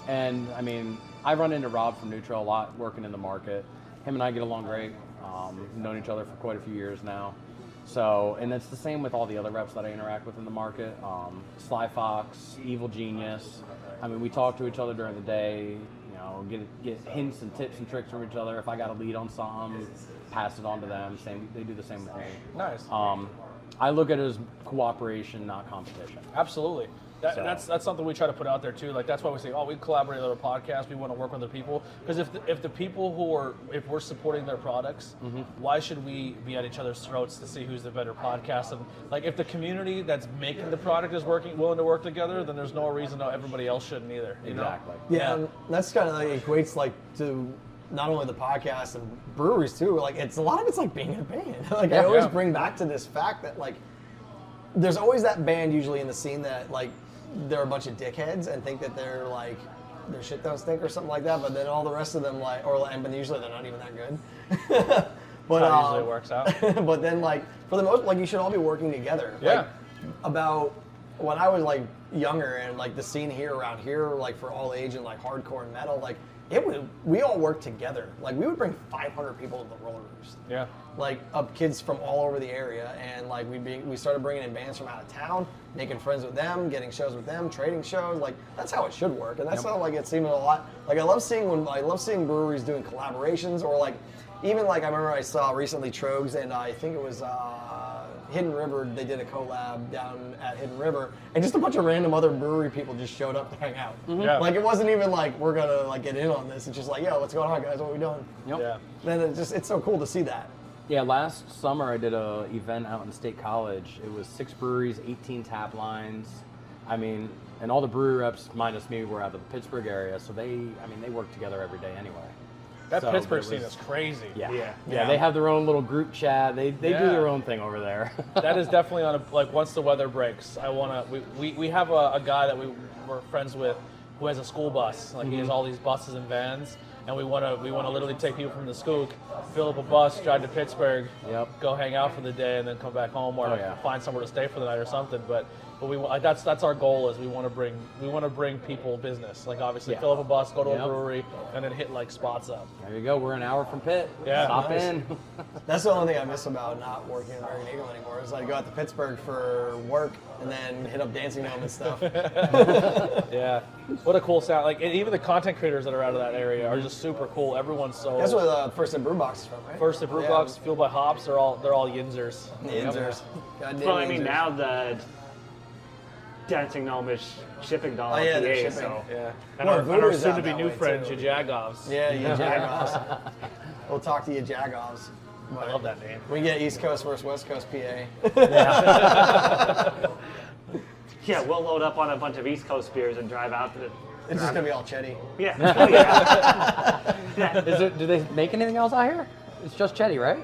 and I mean, I run into Rob from Neutral a lot, working in the market. Him and I get along great. We've known each other for quite a few years now. So, and it's the same with all the other reps that I interact with in the market. Sly Fox, Evil Genius. I mean, we talk to each other during the day. You know, get hints and tips and tricks from each other. If I got a lead on something, pass it on to them. They do the same with me. Nice. I look at it as cooperation, not competition. Absolutely. So- That's something we try to put out there too. Like that's why we say, we collaborate with other podcasts. We want to work with other people because if the people if we're supporting their products, why should we be at each other's throats to see who's the better podcast? And like if the community that's making the product is willing to work together, then there's no reason that everybody else shouldn't either. You know? Exactly. Yeah, and that's kind of like equates like to not only the podcast and breweries too. Like a lot of it's like being in a band. Like I always bring back to this fact that like there's always that band usually in the scene that like they're a bunch of dickheads and think that they're like their shit don't stink or something like that. But then all the rest of them but usually they're not even that good. But That's how usually it works out. but then like for the most, like you should all be working together. Yeah. Like, about when I was like younger and like the scene here around here, like for all age and like hardcore and metal, like we all worked together. Like we would bring 500 people to the roller roost. Yeah. Like kids from all over the area, and like we started bringing in bands from out of town, making friends with them, getting shows with them, trading shows. Like that's how it should work, and that's how like it seemed a lot. Like I love seeing breweries doing collaborations, or like even like I remember I saw recently Trogs, and I think it was Hidden River. They did a collab down at Hidden River, and just a bunch of random other brewery people just showed up to hang out. Yeah. Like it wasn't even like we're gonna like get in on this. It's just like, yo, what's going on, guys? What are we doing? Yep. Yeah. Then it's so cool to see that. Yeah, last summer I did a event out in State College. It was 6 breweries, 18 tap lines. I mean, and all the brewery reps minus me were out of the Pittsburgh area, so they work together every day anyway. That So Pittsburgh it scene was- is crazy. Yeah, they have their own little group chat. They do their own thing over there. That is definitely on like once the weather breaks, we have a guy that we're friends with who has a school bus. Like he has all these buses and vans, and we want to literally take people from the Skook, fill up a bus, drive to Pittsburgh, go hang out for the day, and then come back home or find somewhere to stay for the night or something. But that's our goal is we want to bring people business. Like obviously fill up a bus, go to a brewery, and then hit like spots up. There you go. We're an hour from Pitt. Yeah. Stop Nice. in. That's the only thing I miss about not working at American Eagle anymore. Is I go out to Pittsburgh for work and then hit up Dancing Dome and stuff. Yeah, what a cool sound! Like and even the content creators that are out of that area are just super cool. Everyone's so. That's where First and Brew Box is from, right? First at Brewbox, fueled by hops. They're all Yinzers. Yinzers. Goddamn Well, I mean, Yinzers. now Dancing Gnomish shipping doll. Oh, yeah, PA, they're shipping. So. Yeah. And Well, our Voodoo's out soon-to-be that new way, friend, too. Jajagovs. Yeah, you Jagoffs. We'll talk to you Jagoffs. I love that name. We get East Coast versus West Coast PA. Yeah, we'll load up on a bunch of East Coast beers and drive out to the. It's just gonna be all Chetty. Yeah. Oh, yeah. Do they make anything else out here? It's just Chetty, right?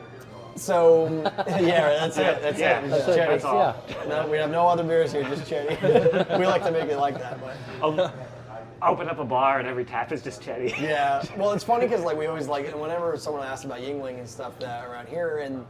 So yeah, that's it. That's Yeah, it. It's that's just it. Chetty. That's all. No, we have no other beers here, just Chetty. We like to make it like that, but Open up a bar and every tap is just Chetty. yeah. Well, it's funny because like we always like whenever someone asks about Yingling and stuff that around here, and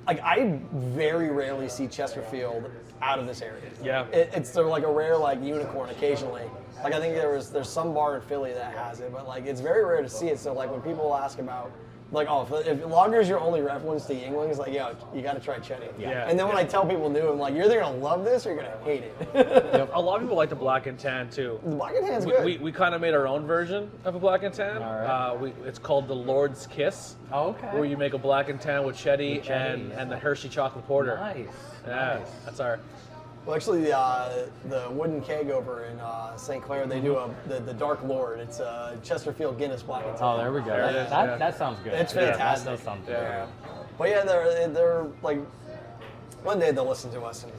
like I very rarely see Chesterfield out of this area. Yeah. It's sort of like a rare like unicorn occasionally. Like I think there's some bar in Philly that has it, but like it's very rare to see it. So like when people ask about like if lager's your only reference to Yingling, it's like yo, you got to try Chetty. Yeah. And then when I tell people new, I'm like you're either gonna love this or you're gonna hate it. A lot of people like the black and tan too. The Black and Tan's good. We kind of made our own version of a black and tan. All right. It's called the Lord's Kiss. Oh, okay. Where you make a black and tan with Chetty, With Chetty, and the Hershey chocolate porter. Nice. Yeah, Nice. that's our. Well, actually, the Wooden Keg over in St. Clair, they do the Dark Lord. It's Chesterfield Guinness Black and Tan. Oh, there we go. There it is, yeah. That sounds good. It's Yeah, fantastic. that does sound good. Yeah. But yeah, they're like, one day they'll listen to us and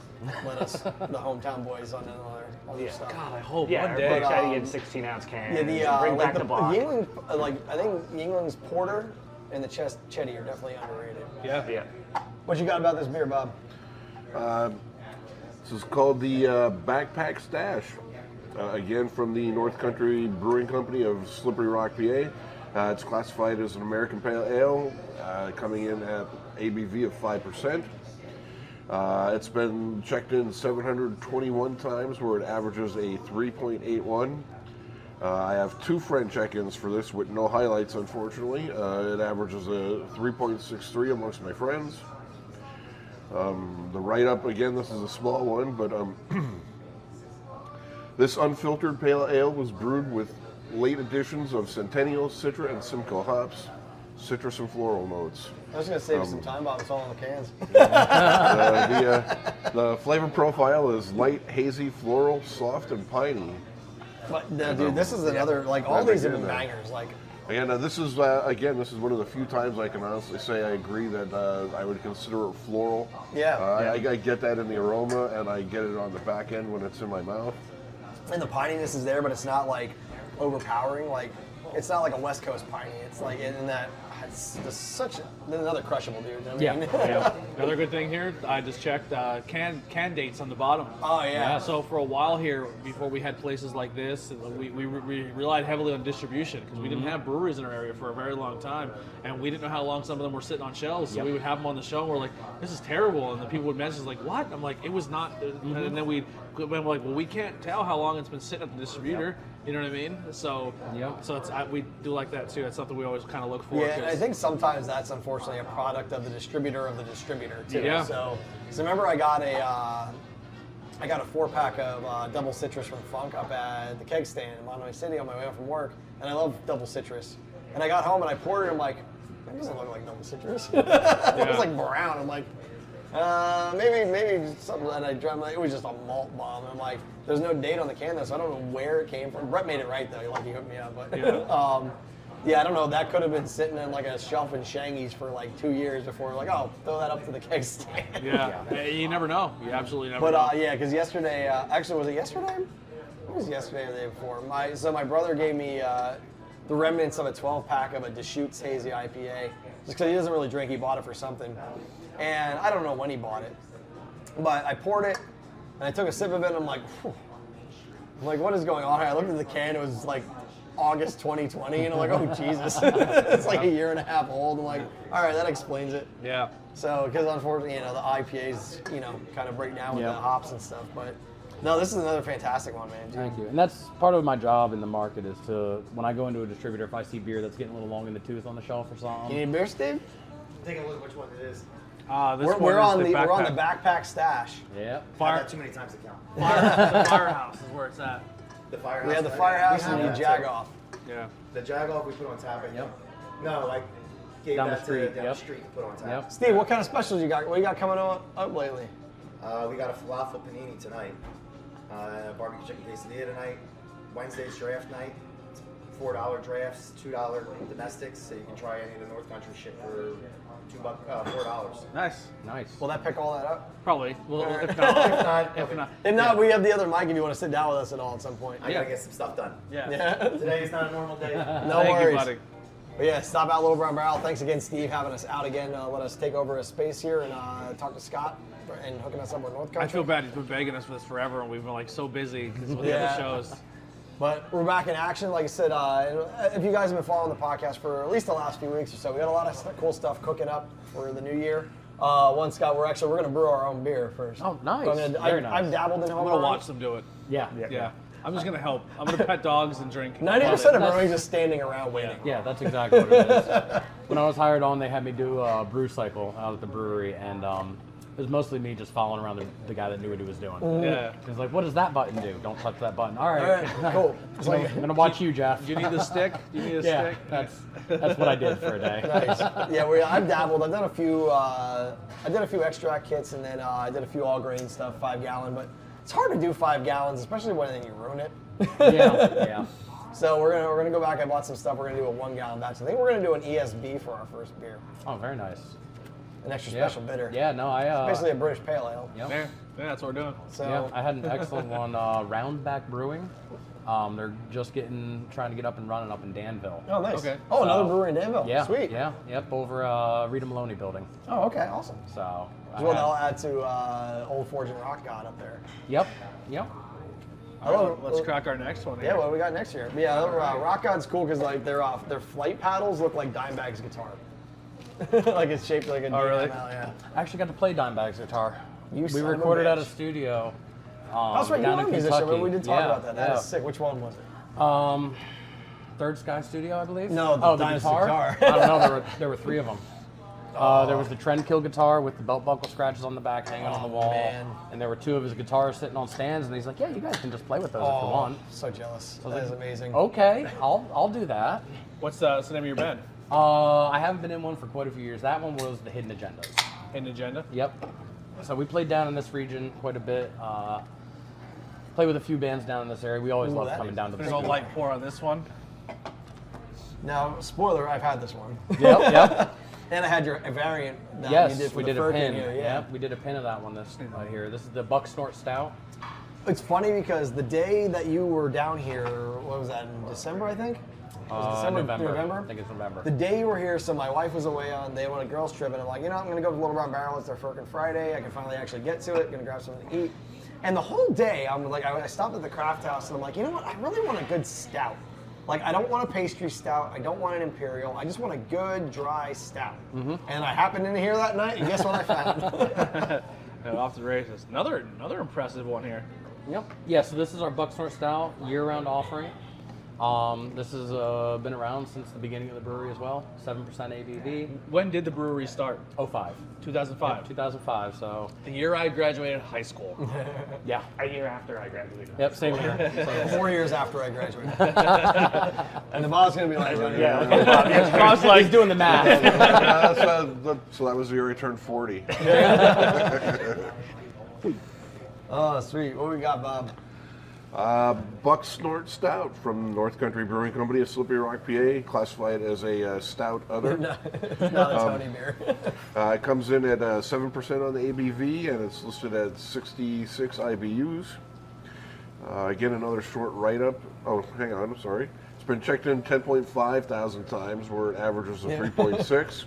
let us, the hometown boys, on all their stuff. God, I hope Yeah, one day. put Chetty in 16-ounce cans. Yeah, Bring like back the block. Yingling, I think Yingling's Porter and the Chetty are definitely underrated. Yeah. Yeah. What you got about this beer, Bob? This is called the Backpack Stash. Again, from the North Country Brewing Company of Slippery Rock, PA. It's classified as an American Pale Ale, coming in at ABV of 5%. It's been checked in 721 times, where it averages a 3.81. I have 2 friend check-ins for this with no highlights, unfortunately. It averages a 3.63 amongst my friends. The write-up, again, this is a small one, but this unfiltered pale ale was brewed with late additions of Centennial, Citra, and Simcoe hops, citrus and floral notes. I was going to save you some time, Bob. It's all in the cans. The flavor profile is light, hazy, floral, soft, and piney. But dude, this is another, like all these have been bangers. Like, And this is one of the few times I can honestly say I agree that I would consider it floral. Yeah. I get that in the aroma, and I get it on the back end when it's in my mouth. and the pininess is there, but it's not like overpowering. Like it's not like a West Coast piney. It's like in that it's just such another crushable dude. I mean, Yeah. Another good thing here, I just checked can dates on the bottom. Oh yeah. So for a while here, before we had places like this, we relied heavily on distribution because we didn't have breweries in our area for a very long time, and we didn't know how long some of them were sitting on shelves. So we would have them on the show, and we're like, "This is terrible," and the people would message like, "What?" I'm like, "It was not." And then we're like, "Well, we can't tell how long it's been sitting at the distributor." You know what I mean? So so it's we do like that too. That's something we always kind of look for. Yeah, and I think sometimes that's unfortunately a product of the distributor too. Yeah. So remember, I got a 4-pack of double citrus from Funk up at the keg stand in Monterey City on my way home from work, and I love double citrus. And I got home and I poured it. I'm like, that doesn't look like double citrus. It was like brown. I'm like, maybe something. And I drank, it was just a malt bomb. And I'm like, there's no date on the can though, so I don't know where it came from. Brett made it right though. He hooked me up, but yeah, I don't know. That could have been sitting in like a shelf in Shangy's for like 2 years before. Like, oh, throw that up to the keg stand. Yeah, you never know. You absolutely never know. But yeah, because yesterday, actually, was it yesterday? It was yesterday or the day before. So my brother gave me the remnants of a 12-pack of a Deschutes Hazy IPA. Just because he doesn't really drink, he bought it for something. And I don't know when he bought it. But I poured it, and I took a sip of it, and I'm like, whew. I'm like, what is going on here? I looked at the can, it was like August 2020, and I'm like, oh, Jesus. It's like a year and a half old. I'm like, all right, that explains it. Yeah. So, because unfortunately, the IPAs, kind of break down with the hops and stuff. But no, this is another fantastic one, man. Thank you. And that's part of my job in the market is to, when I go into a distributor, if I see beer that's getting a little long in the tooth on the shelf or something. You need beer, Steve? Take a look at which one it is. We're on the backpack stash. Yeah. I've had too many times to count. The Firehouse is where it's at. The Firehouse. We have the Red Ale. Firehouse We and have the that, Jagoff. Yeah. too. The Jagoff we put on tap. No, I gave Down the that street, to down yep. the street to put on tap. Yep. Steve, what kind of specials you got? What you got coming up lately? We got a falafel panini tonight. Barbecue chicken quesadilla tonight. Wednesday's draft night. $4 drafts, $2 domestics. So you can try any of the North Country shit for $4. Nice. Nice. Will that pick all that up? Probably. Well, if If not, not, if not. If not, we have the other mic if you want to sit down with us at all at some point. I gotta get some stuff done. Yeah. Yeah. Today is not a normal day. No Thank worries. you, buddy. But yeah, stop out Little Brown Barrel. Thanks again, Steve, having us out again. Let us take over a space here and talk to Scott and hooking us up with North Country. I feel bad. He's been begging us for this forever, and we've been like so busy because with the Yeah. other shows. But we're back in action. Like I said, if you guys have been following the podcast for at least the last few weeks or so, we got a lot of cool stuff cooking up for the new year. One, Scott, we're going to brew our own beer first. Oh, nice. So Very nice. I've dabbled in I'm home gonna brewing. watch them do it. Yeah. Yeah. I'm just gonna help. I'm gonna pet dogs and drink. 90% of That's- brewing is just standing around waiting. Yeah, that's exactly what it is. When I was hired on, they had me do a brew cycle out at the brewery, and it was mostly me just following around the guy that knew what he was doing. Yeah. He's like, what does that button do? Don't touch that button. All right. All right, cool. It's like, I'm going to watch you, Jeff. Do you need the stick? Do you need a Yeah, stick? that's what I did for a day. nice. Yeah, I've dabbled. I've done a few. I did a few extract kits, and then I did a few all grain stuff, 5 gallon. But it's hard to do 5 gallons, especially when you ruin it. Yeah. So we're gonna go back. I bought some stuff. We're gonna do a 1 gallon batch. I think we're gonna do an ESB for our first beer, Oh, very nice. an extra Yeah. special bitter. Yeah, no, Basically a British pale ale. Yep. Yeah, that's what we're doing. So Yeah, I had an excellent one, Roundback Brewing. They're just trying to get up and running up in Danville. oh nice. Okay. Oh, another So- brewery in Danville. Yeah, Sweet. Yeah, yep, over Rita Maloney building. Oh, okay, awesome. So, As well, they'll add to Old Forge and Rock God up there. Yep. I love it. Let's crack our next one. Yeah, what do we got next year? But yeah, Rock God's cool because like their flight paddles look like Dimebag's guitar. Like it's shaped like a really? DML, yeah. I actually got to play Dimebag's guitar. You We son of a recorded at a bitch. studio. That's right, you down are a in musician. Kentucky. We did talk Yeah, about that. That yeah. is sick. Which one was it? Third Sky Studio, I believe. No, the oh, the Dynasty guitar. guitar. I don't know. There were 3 of them. There was the Trendkill guitar with the belt buckle scratches on the back hanging on the wall, man. and there were 2 of his guitars sitting on stands. And he's like, "Yeah, you guys can just play with those if you want." So jealous. That is amazing. Okay, I'll do that. What's the name of your band? I haven't been in one for quite a few years. That one was the Hidden Agendas. Hidden Agenda? Yep. So we played down in this region quite a bit. Play with a few bands down in this area. We always Ooh, love that coming is- down to the There's a light pour on this one. Now, spoiler, I've had this one. Yep. And I had your variant that Yes, you did for we the did a Firkin pin. here. Yeah. Yep, we did a pin of that one right here. This is the Buck Snort Stout. It's funny because the day that you were down here, what was that, in December, I think? Was it December, November. I think it's November. The day you were here, so my wife was away they went on a girls trip, and I'm like, I'm going to go to Little Brown Barrel. It's their Firkin Friday. I can finally actually get to it. Going to grab something to eat. And the whole day, I'm like, I stopped at the craft house, and I'm like, you know what? I really want a good stout. Like, I don't want a pastry stout. I don't want an Imperial. I just want a good, dry stout. And I happened in here that night, and guess what I found? Off to the races. Another impressive one here. Yep. Yeah, so this is our Buck Snort Stout year-round offering. This has been around since the beginning of the brewery as well. 7% ABV. When did the brewery start? 05. 2005. 2005, so The year I graduated high school. yeah. A year after I graduated. Yep, same here. 4 years after I graduated. And the bob's going to be like, Yeah. Okay, Bob, I was like, He's doing the math. So that was the year I turned 40. Oh, sweet. What we got, Bob? Buck Snort Stout from North Country Brewing Company of Slippery Rock, PA, classified as a stout other. Not a Tony beer. It comes in at 7% on the ABV, and it's listed at 66 IBUs. Again, another short write-up. Oh, hang on, I'm sorry. It's been checked in 10.5 thousand times, where it averages a 3.6.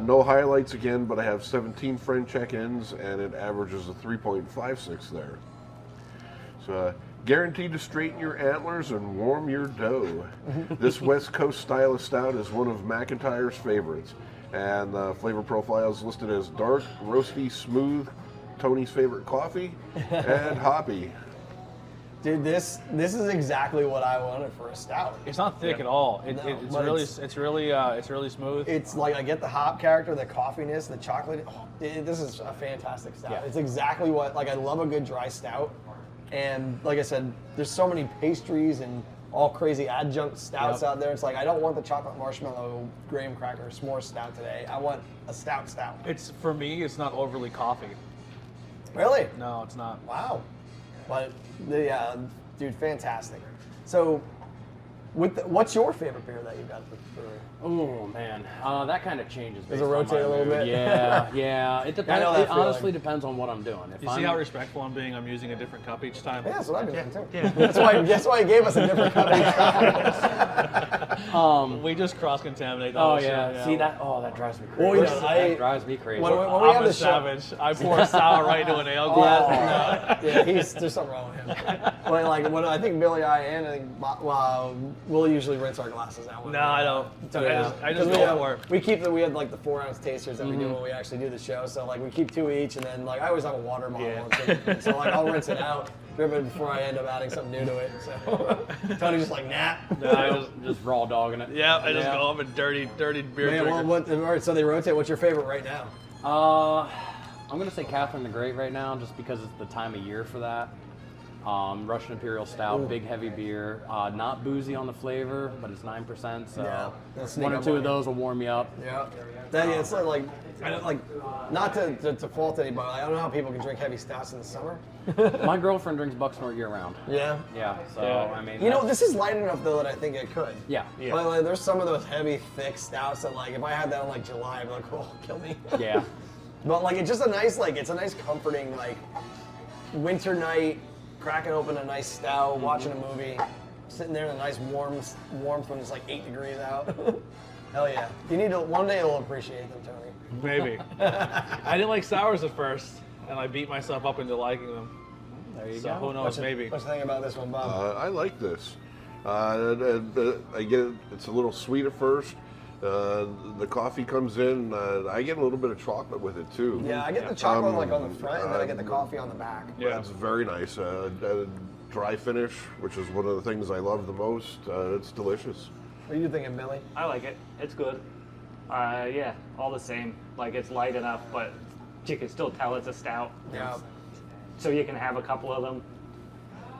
No highlights again, but I have 17 friend check-ins, and it averages a 3.56 there. So, guaranteed to straighten your antlers and warm your dough. This West Coast style of stout is one of McIntyre's favorites, and the flavor profile is listed as dark, roasty, smooth, Tony's favorite coffee, and hoppy. Dude, this is exactly what I wanted for a stout. it's not thick at all. No, It's but really smooth. It's like I get the hop character, the coffeeness, the chocolate. Oh, this is a fantastic stout. Yeah. It's exactly what, like, I love a good dry stout. And like I said, there's so many pastries and all crazy adjunct stouts out there. It's like, I don't want the chocolate marshmallow graham cracker s'more stout today. I want a stout. It's for me. It's not overly coffee. Really? No, it's not. Wow. But yeah, dude, fantastic. So, what's your favorite beer that you got at the brewery? Oh man, that kind of changes. Does based it on rotate my a little mood. bit? Yeah. It depends. I know that It honestly feeling. depends on what I'm doing. If You see how respectful I'm being? I'm using a different cup each time. Yeah, that's what I'm doing too. Yeah. That's why he gave us a different cup each time. We just cross-contaminate the Oh whole yeah. show. See that? Oh, that drives me crazy. Well, you know, that drives me crazy. when we I'm have a the show, savage. I pour sour right into an ale glass. yeah, there's something wrong with him. But like, when I think Billy, we'll usually rinse our glasses out. No, I don't. I just we go for it. we had like the 4-ounce tasters that we do when we actually do the show. So like we keep 2 each, and then like I always have a water bottle. Yeah. So like I'll rinse it out, drip it before I end up adding something new to it. So Tony's just like, nah. No, I just raw dogging it. Yeah, I just go. I'm a dirty beer Man, drinker. all right, so they rotate. What's your favorite right now? I'm gonna say Catherine the Great right now, just because it's the time of year for that. Russian Imperial Stout, big heavy beer, not boozy on the flavor, but it's 9%. So Yeah, that'll sneak one or up two on of you. those will warm you up. Yeah, it's like I don't like not to fault anybody. I don't know how people can drink heavy stouts in the summer. My girlfriend drinks Bucksnort year round. Yeah. Yeah, so Yeah. I mean, You know, this is light enough though that I think it could. yeah, Yeah. But like, there's some of those heavy, thick stouts that like if I had that in like July, I'd be like, oh, kill me. yeah. But like it's just a nice it's a nice comforting like winter night, cracking open a nice stout, watching a movie, sitting there in a nice warmth when it's like 8 degrees out. Hell yeah. You need to one day you'll appreciate them, Tony. Maybe. I didn't like sours at first, and I beat myself up into liking them. There you So go. who knows? Maybe. What's the thing about this one, Bob? I like this. I get it's a little sweet at first. The coffee comes in. I get a little bit of chocolate with it too. Yeah, I get the chocolate like on the front, and then I get the coffee on the back. Yeah. That's very nice. Dry finish, which is one of the things I love the most. It's delicious. What are you thinking, Billy? I like it. It's good. Yeah, all the same. Like it's light enough, but you can still tell it's a stout. Yeah. So you can have a couple of them.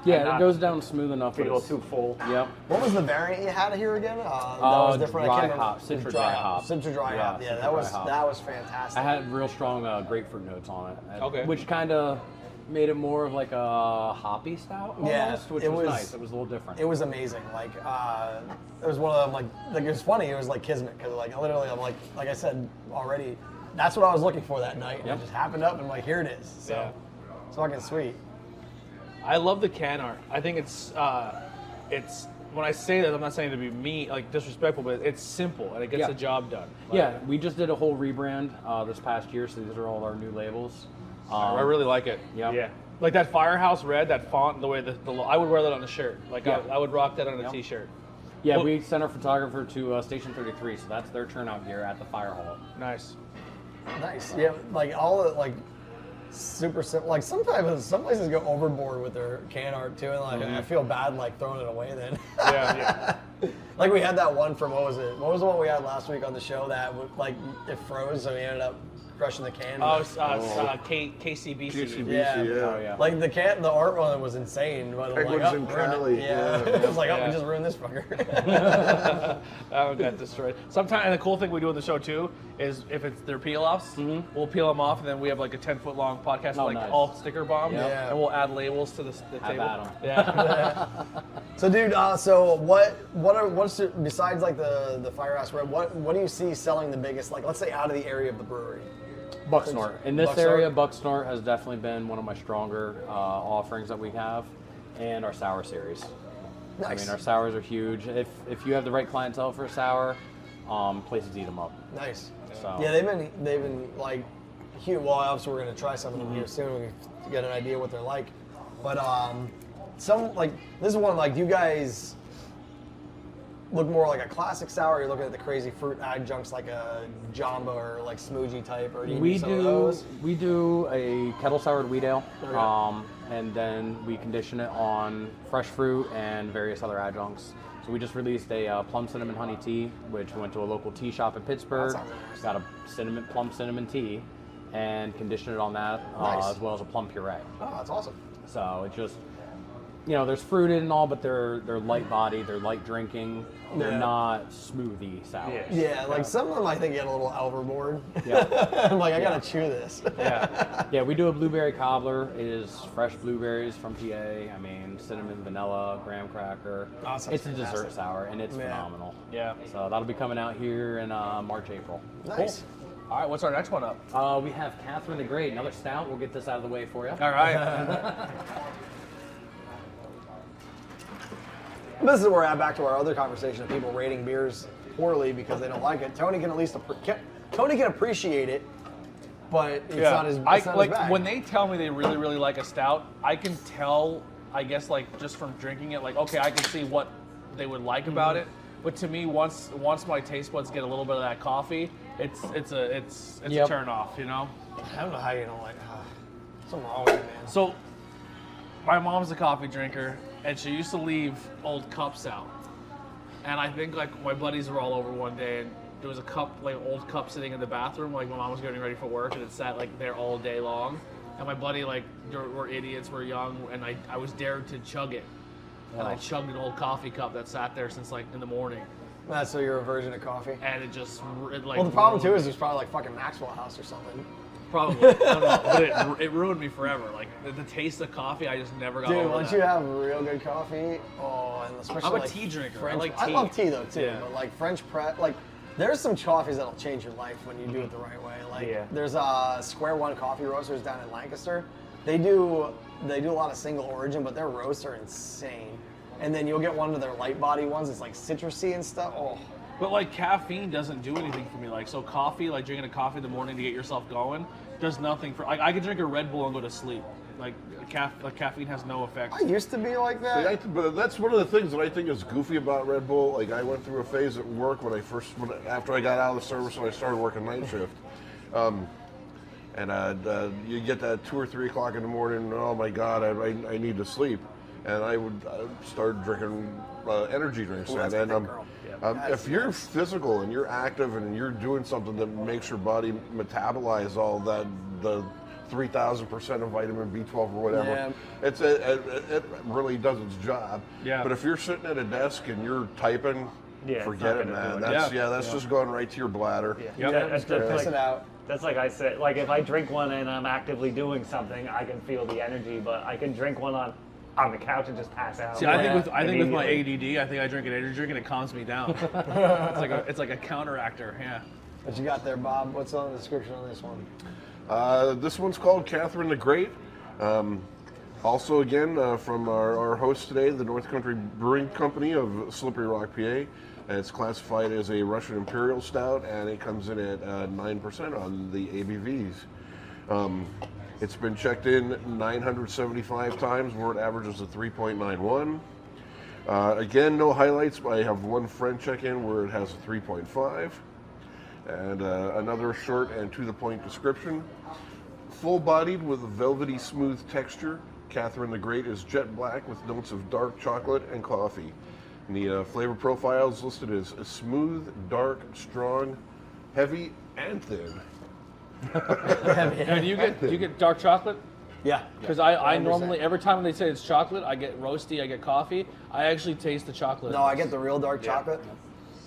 Yeah, not it goes down smooth enough. but Feel it's- too full. Yep. What was the variant you had here again? That was different. I dry can't remember. hop, Citra dry hop. Citra dry Yeah, hop. Yeah, Citra that dry was hop. that was fantastic. I had real strong grapefruit notes on it. Okay. Which kind of made it more of like a hoppy stout almost, Yeah, which it was was- nice. It was a little different. It was amazing. Like it was one of them. Like it was funny. It was like kismet because like literally I'm like I said already. That's what I was looking for that night. And Yep. it just happened up and I'm like here it is. So Yeah. it's fucking sweet. I love the can art. I think it's when I say that, I'm not saying to be mean, like disrespectful, but it's simple and it gets Yeah. the job done. Like, Yeah, we just did a whole rebrand this past year, so these are all our new labels. I really like it. Yep. Yeah. Like that Firehouse Red, that font, the way the I would wear that on a shirt. Like Yeah. I would rock that on a Yep. t-shirt. Yeah, Well- we sent our photographer to Station 33, so that's their turnout gear at the fire hall. Nice. Nice. Yeah, like all the like super simple. Like sometimes some places go overboard with their can art too, and like I feel bad like throwing it away then. Yeah. Like we had that one from what was it? What was the one we had last week on the show that like it froze, so we ended up crushing the can. Oh, it's, KCBC. yeah. Oh, yeah. Like the art one was insane, but I'm like, Penguins in ruined it. Cali, Yeah, yeah. it was like, Yeah. we just ruined this fucker. That one got destroyed. Sometimes, and the cool thing we do on the show too is if it's their peel-offs, we'll peel them off, and then we have like a 10-foot long podcast, Oh, like nice. all sticker bombs, Yeah. and we'll add labels to the Have table. at 'em. Yeah. So, dude, what's besides like the Firehouse Red? What do you see selling the biggest? Like, let's say out of the area of the brewery. Bucksnort. In this Bucksnort? area, Bucksnort has definitely been one of my stronger offerings that we have, and our sour series. I Nice. mean, our sours are huge. If you have the right clientele for a sour, places eat them up. Nice. So Yeah, they've been like huge. Well, obviously we're gonna try some of them here soon. We can get an idea what they're like. But some like this is one like do you guys look more like a classic sour? Or you're looking at the crazy fruit adjuncts like a jamba or like smoothie type, or do you do some of those? We do a kettle soured wheat ale, Okay. and then we condition it on fresh fruit and various other adjuncts. So we just released a plum cinnamon honey tea, which went to a local tea shop in Pittsburgh. That sounds nice. Got a plum cinnamon tea, and conditioned it on that, Nice. as well as a plum puree. Oh, that's awesome. So it just there's fruited and all, but they're light bodied, they're light drinking. They're Yeah. not smoothie sours. Yeah, like some of them I think get a little overboard. Yeah. I'm like, I gotta chew this. Yeah, we do a blueberry cobbler. It is fresh blueberries from PA. I mean, cinnamon, vanilla, graham cracker. Oh, sounds It's a dessert fantastic. sour, and it's Yeah. phenomenal. Yeah. So that'll be coming out here in March, April. Nice. All right, what's our next one up? We have Catherine the Great, another stout. We'll get this out of the way for you. All right. This is where we're at, back to our other conversation of people rating beers poorly because they don't like it. Tony can at least Tony can appreciate it, but it's not as it's not like as bad. when they tell me they really, really like a stout, I can tell, I guess, like just from drinking it, like, okay, I can see what they would like about it. But to me, once my taste buds get a little bit of that coffee, it's a Yep. turn off, you know. I don't know how you don't like. Something wrong with you, man. So, my mom's a coffee drinker, and she used to leave old cups out. And I think like my buddies were all over one day, and there was a cup, like old cup, sitting in the bathroom. Like my mom was getting ready for work, and it sat like there all day long. And my buddy, like, we're idiots, we're young, and I was dared to chug it. And I chugged an old coffee cup that sat there since like in the morning, That's so your aversion to coffee. and it just like. Well, the problem too ruined is there's probably like fucking Maxwell House or something. Probably, I don't know, but it ruined me forever. Like the taste of coffee, I just never got Dude, over once that. you have real good coffee, and especially I'm a like tea drinker. I French, like I tea. love tea though too, Yeah. but like French press, like there's some coffees that'll change your life when you do it the right way. Like Yeah. there's Square One Coffee Roasters down in Lancaster. They do a lot of single origin, but their roasts are insane. And then you'll get one of their light body ones. It's like citrusy and stuff. Oh, But like caffeine doesn't do anything for me. Like so coffee, like drinking a coffee in the morning to get yourself going, does nothing for. I could drink a Red Bull and go to sleep. Like caffeine has no effect. I used to be like that. But that's one of the things that I think is goofy about Red Bull. Like I went through a phase at work after I got out of the service and I started working night shift. You get that 2 or 3 o'clock in the morning. Oh my God, I need to sleep, and I would start drinking energy drinks. Ooh, that's a thick girl. If you're physical and you're active and you're doing something that makes your body metabolize all that the 3,000% of vitamin B12 or whatever, Yeah. it really does its job. Yeah. But if you're sitting at a desk and you're typing, Yeah, it's forget not it, gonna do man. it. That's just going right to your bladder. Yep. That's just Piss like, it out. that's like I said, like if I drink one and I'm actively doing something, I can feel the energy, but I can drink one on the couch and just pass out. See, I think with my immediately. ADD, I think I drink an energy drink and it calms me down. it's like a counteractor. Yeah. What you got there, Bob? What's on the description on this one? This one's called Catherine the Great. Also, again, from our host today, the North Country Brewing Company of Slippery Rock, PA. It's classified as a Russian Imperial Stout, and it comes in at 9% on the ABVs. It's been checked in 975 times, where it averages a 3.91. Again, no highlights, but I have one friend check-in where it has a 3.5. And another short and to-the-point description. Full-bodied with a velvety smooth texture, Catherine the Great is jet black with notes of dark chocolate and coffee. And the flavor profile is listed as smooth, dark, strong, heavy, and thin. And do you get dark chocolate? Yeah. Because I normally, every time they say it's chocolate, I get roasty, I get coffee. I actually taste the chocolate. No, I get the real dark chocolate.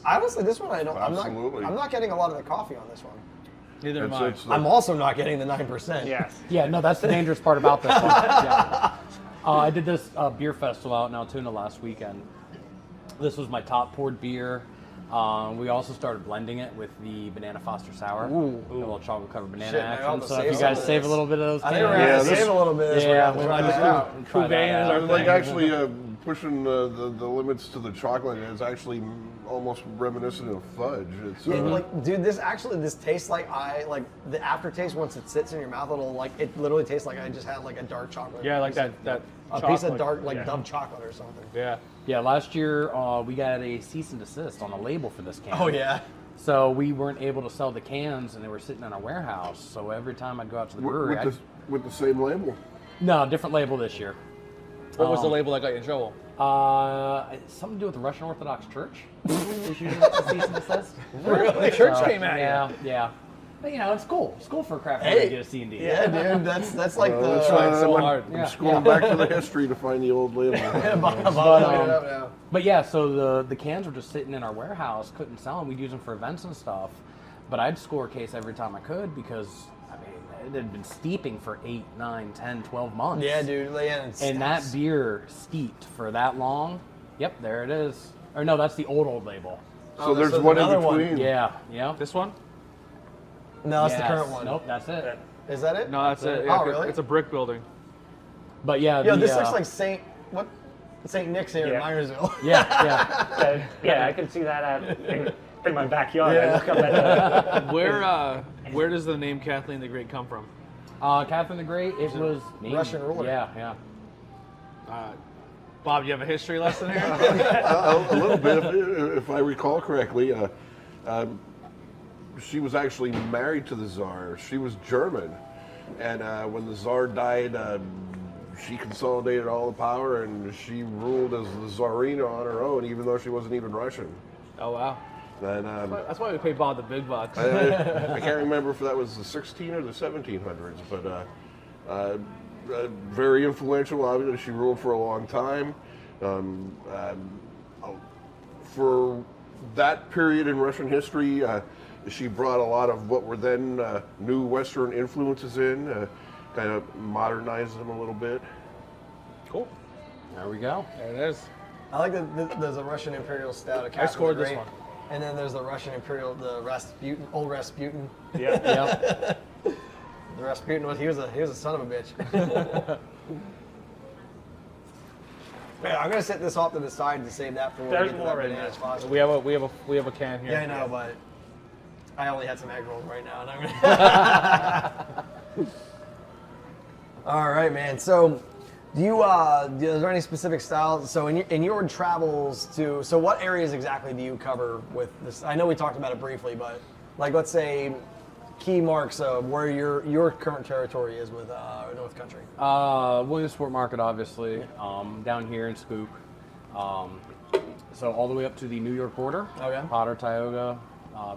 Honestly, this one I don't. Absolutely. I'm not getting a lot of the coffee on this one. Neither am It's- I. it's the- I'm also not getting the 9%. Yes. Yeah, no, that's the dangerous part about this one. Yeah. I did this beer festival out in Altoona last weekend. This was my top poured beer. We also started blending it with the Banana Foster Sour. A little chocolate covered banana Shit, man, I'll action. have to So if save you some guys of save this. a little bit of those I think we're cans, gonna have to this- save a little bit of this. Yeah, We're gonna we'll have to have try to this out. and try that Couvain is out. our Like thing. actually pushing the limits to the chocolate is actually almost reminiscent of fudge. It's Yeah, like, dude, this tastes like the aftertaste once it sits in your mouth. It literally tastes like I just had like a dark chocolate. Yeah, like that a piece of chocolate. dark Yeah. Dove chocolate or something. Yeah. Yeah, last year we got a cease and desist on the label for this can. Oh yeah. So we weren't able to sell the cans, and they were sitting in our warehouse. So every time I'd go out to the brewery, with the same label. no, different label this year. What was the label that got you in trouble? Something to do with the Russian Orthodox Church. Issues with the cease and desist. Really? The church So, came at you. Yeah. But, it's cool. It's cool for a craft Hey. beer to get a C&D. Yeah, dude, that's like the. That's right. so I'm hard. scrolling back to the history to find the old label. But yeah, so the cans were just sitting in our warehouse, couldn't sell them. We'd use them for events and stuff. But I'd score a case every time I could because, it had been steeping for 8, 9, 10, 12 months. Yeah, dude. Yeah, And that beer steeped for that long. Yep, there it is. Or no, that's the old label. So there's one in another one. between. Yeah. This one? No, that's the Yes. current one. Nope, that's it. Is that it? No, that's it. Oh, really? It's a brick building. But yeah, Yo, this looks like St. Nick's here in Yeah. Myersville. yeah. Yeah, I can see that in my backyard. Yeah. I look up at the, Where does the name Kathleen the Great come from? Catherine the Great, it was named, Russian ruler. Yeah. Bob, you have a history lesson here? A little bit, if I recall correctly. She was actually married to the Tsar. She was German. And when the Tsar died, she consolidated all the power and she ruled as the Tsarina on her own, even though she wasn't even Russian. Oh, wow. And, That's why we pay Bob the big bucks. I can't remember if that was the 16 or the 1700s, but very influential. Obviously, she ruled for a long time. For that period in Russian history, she brought a lot of what were then new Western influences in, kind of modernized them a little bit. Cool. There we go. There it is. I like that there's a Russian Imperial Stout. A Catherine scored the this Great, one. And then there's the Russian Imperial, the Rasputin, old Rasputin. yeah. Yep. The Rasputin he was a son of a bitch. Man, I'm gonna set this off to the side to save that for when There's we get to more that in banana there. spot. We have a can here. Yeah, I know, but I only had some egg rolls right now. And I'm All right, man. So, do you? Is there any specific styles? So, in your travels to, so what areas exactly do you cover with this? I know we talked about it briefly, but like, let's say, key marks of where your current territory is with North Country. Williamsport Market, obviously, down here in Spook. So all the way up to the New York border, Okay. Potter, Tioga,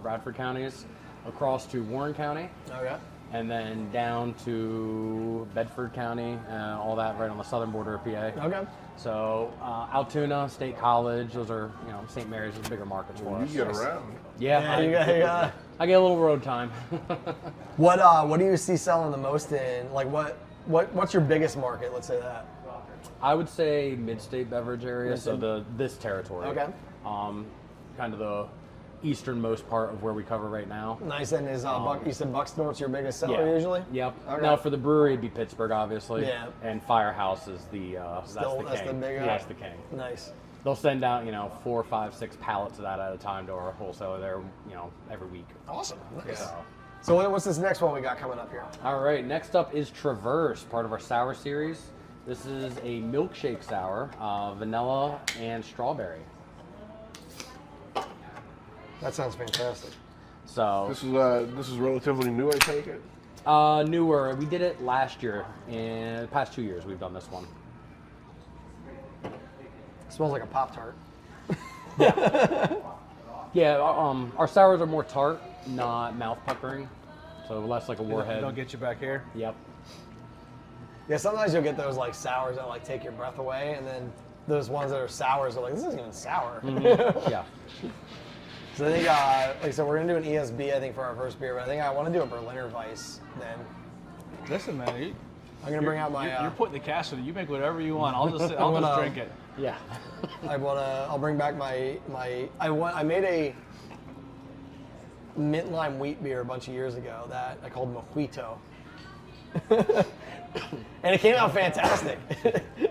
Bradford counties, across to Warren County, Okay. and then down to Bedford County, and all that right on the southern border of PA. Okay. So Altoona, State College, those are, St. Mary's is bigger markets for You us. get around. Yeah, You got, I get a little road time. what do you see selling the most in? Like what's your biggest market? Let's say that. I would say mid-state beverage area, so this territory. Okay. Kind of the easternmost part of where we cover right now. Nice. And is you said Bucksnort's your biggest seller usually? Yep. Okay. Now for the brewery, it'd be Pittsburgh, obviously. Yeah. And Firehouse is the That's that's the king. big guy. That's the king. Nice. They'll send out 4, 5, 6 pallets of that at a time to our wholesaler there, every week. Awesome. Nice. So. So what's this next one we got coming up here? All right, next up is Traverse, part of our sour series. This is a milkshake sour, vanilla and strawberry. That sounds fantastic. So This is relatively new, I take it. newer. We did it last year. In the past 2 years, we've done this one. Smells like a Pop-Tart. Yeah, our sours are more tart, not mouth puckering, so less like a warhead. Don't get you back here. Yep. Yeah, sometimes you'll get those like sours that like take your breath away, and then those ones that are sours are like, this isn't even sour. Yeah. So I think, like I said, we're gonna do an ESB, I think, for our first beer, but I think I want to do a Berliner Weiss then. Listen, man, I'm gonna bring out my. you're putting the cash in it. You make whatever you want. I'll just gonna- drink it. Yeah. I'll bring back my. I made a mint lime wheat beer a bunch of years ago that I called Mojito. And it came out fantastic.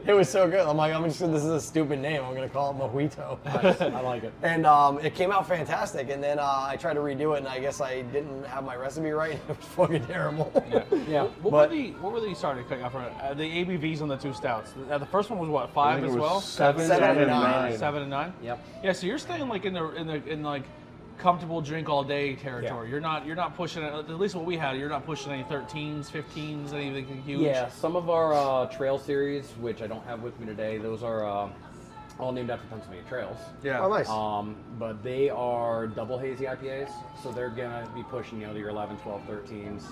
It was so good. I'm like, this is a stupid name. I'm gonna call it Mojito. I like it. And it came out fantastic. And then I tried to redo it, and I guess I didn't have my recipe right. It was fucking terrible. Yeah. What were they started cutting out for? The ABVs on the two stouts. The first one was what, 5 as well? 7 and and 9. 9. 7 and 9. Yep. Yeah, so you're staying like in like comfortable drink all day territory. Yeah. You're not pushing it. At least what we had, you're not pushing any 13s, 15s, anything huge. Yeah, some of our trail series, which I don't have with me today, those are all named after Pennsylvania trails. Yeah. Oh, nice. But they are double hazy IPAs, so they're gonna be pushing your 11, 12, 13s.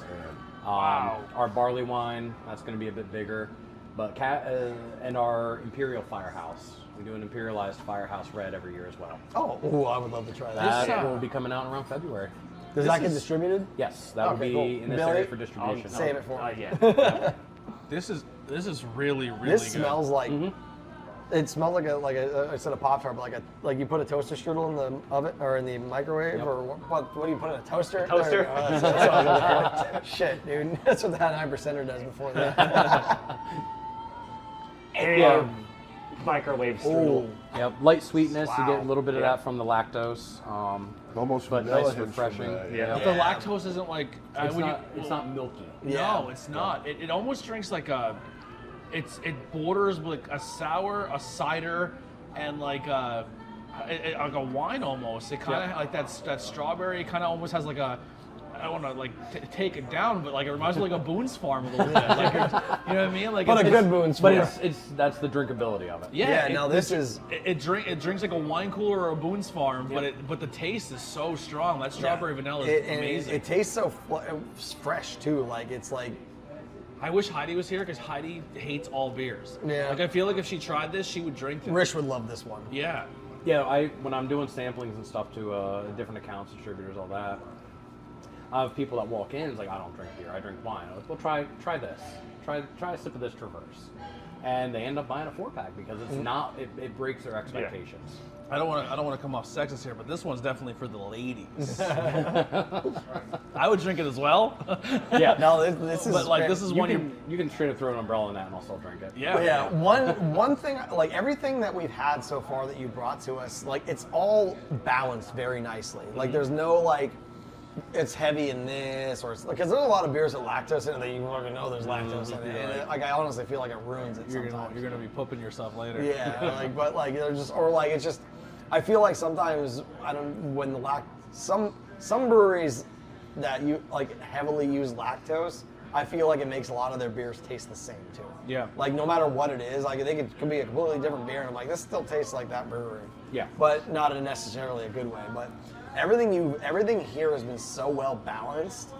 Wow. Our barley wine, that's gonna be a bit bigger, but and our Imperial Firehouse. We do an Imperialized Firehouse Red every year as well. Oh, ooh, I would love to try that. That will be coming out around February. Does that get distributed? Yes, that will Okay, be cool. in this Billy, area for distribution. Save it for me. Yeah. This is really really This good. smells like. It smells like a instead of Pop Tart, but like you put a toaster strudel in the oven or in the microwave, or what do you put in a toaster? Toaster. There you go. That's what I was looking for. Shit, dude, that's what that 9%er does before that. And microwave strudel. Yep, light sweetness. You get a Wow. little bit of Yeah. that from the lactose. Almost But vanilla nice, hints from refreshing. that, Yeah. But the lactose isn't like It's not milky. No, it's not. It almost drinks like a. It borders like a sour, a cider, and like a wine almost. It kind of like that strawberry kind of almost has like a. I don't want to like take it down, but like it reminds me of like a Boone's Farm a little bit. Like, you know what I mean? Like But a it's, good Boone's But Farm. that's the drinkability of it. Yeah, now this is. It drinks like a wine cooler or a Boone's Farm, but the taste is so strong. That strawberry vanilla is amazing. It tastes so fresh too. Like it's like. I wish Heidi was here because Heidi hates all beers. Yeah. Like I feel like if she tried this, she would drink this. Rish would love this one. Yeah. Yeah, when I'm doing samplings and stuff to different accounts, distributors, all that, I have people that walk in. It's like, I don't drink beer, I drink wine. I'm like, well, try this. Try a sip of this Traverse, and they end up buying a 4-pack because it's not. It breaks their expectations. I don't want to come off sexist here, but this one's definitely for the ladies. I would drink it as well. Yeah, No, this is. But like this is you one you can straight up throw an umbrella in that and I'll still drink it. yeah. But yeah, one thing, like everything that we've had so far that you brought to us, like it's all balanced very nicely. Like there's no like, it's heavy in this, or it's because there's a lot of beers that lactose in it that you don't even know there's lactose in it. And like I honestly feel like it ruins it sometimes. You're gonna be pooping yourself later. Yeah, like but like they're just or like it's just. I feel like sometimes some breweries that you like heavily use lactose, I feel like it makes a lot of their beers taste the same too. Yeah. Like no matter what it is, like I think it could be a completely different beer, and I'm like, this still tastes like that brewery. Yeah. But not in necessarily a good way. But everything here has been so well balanced,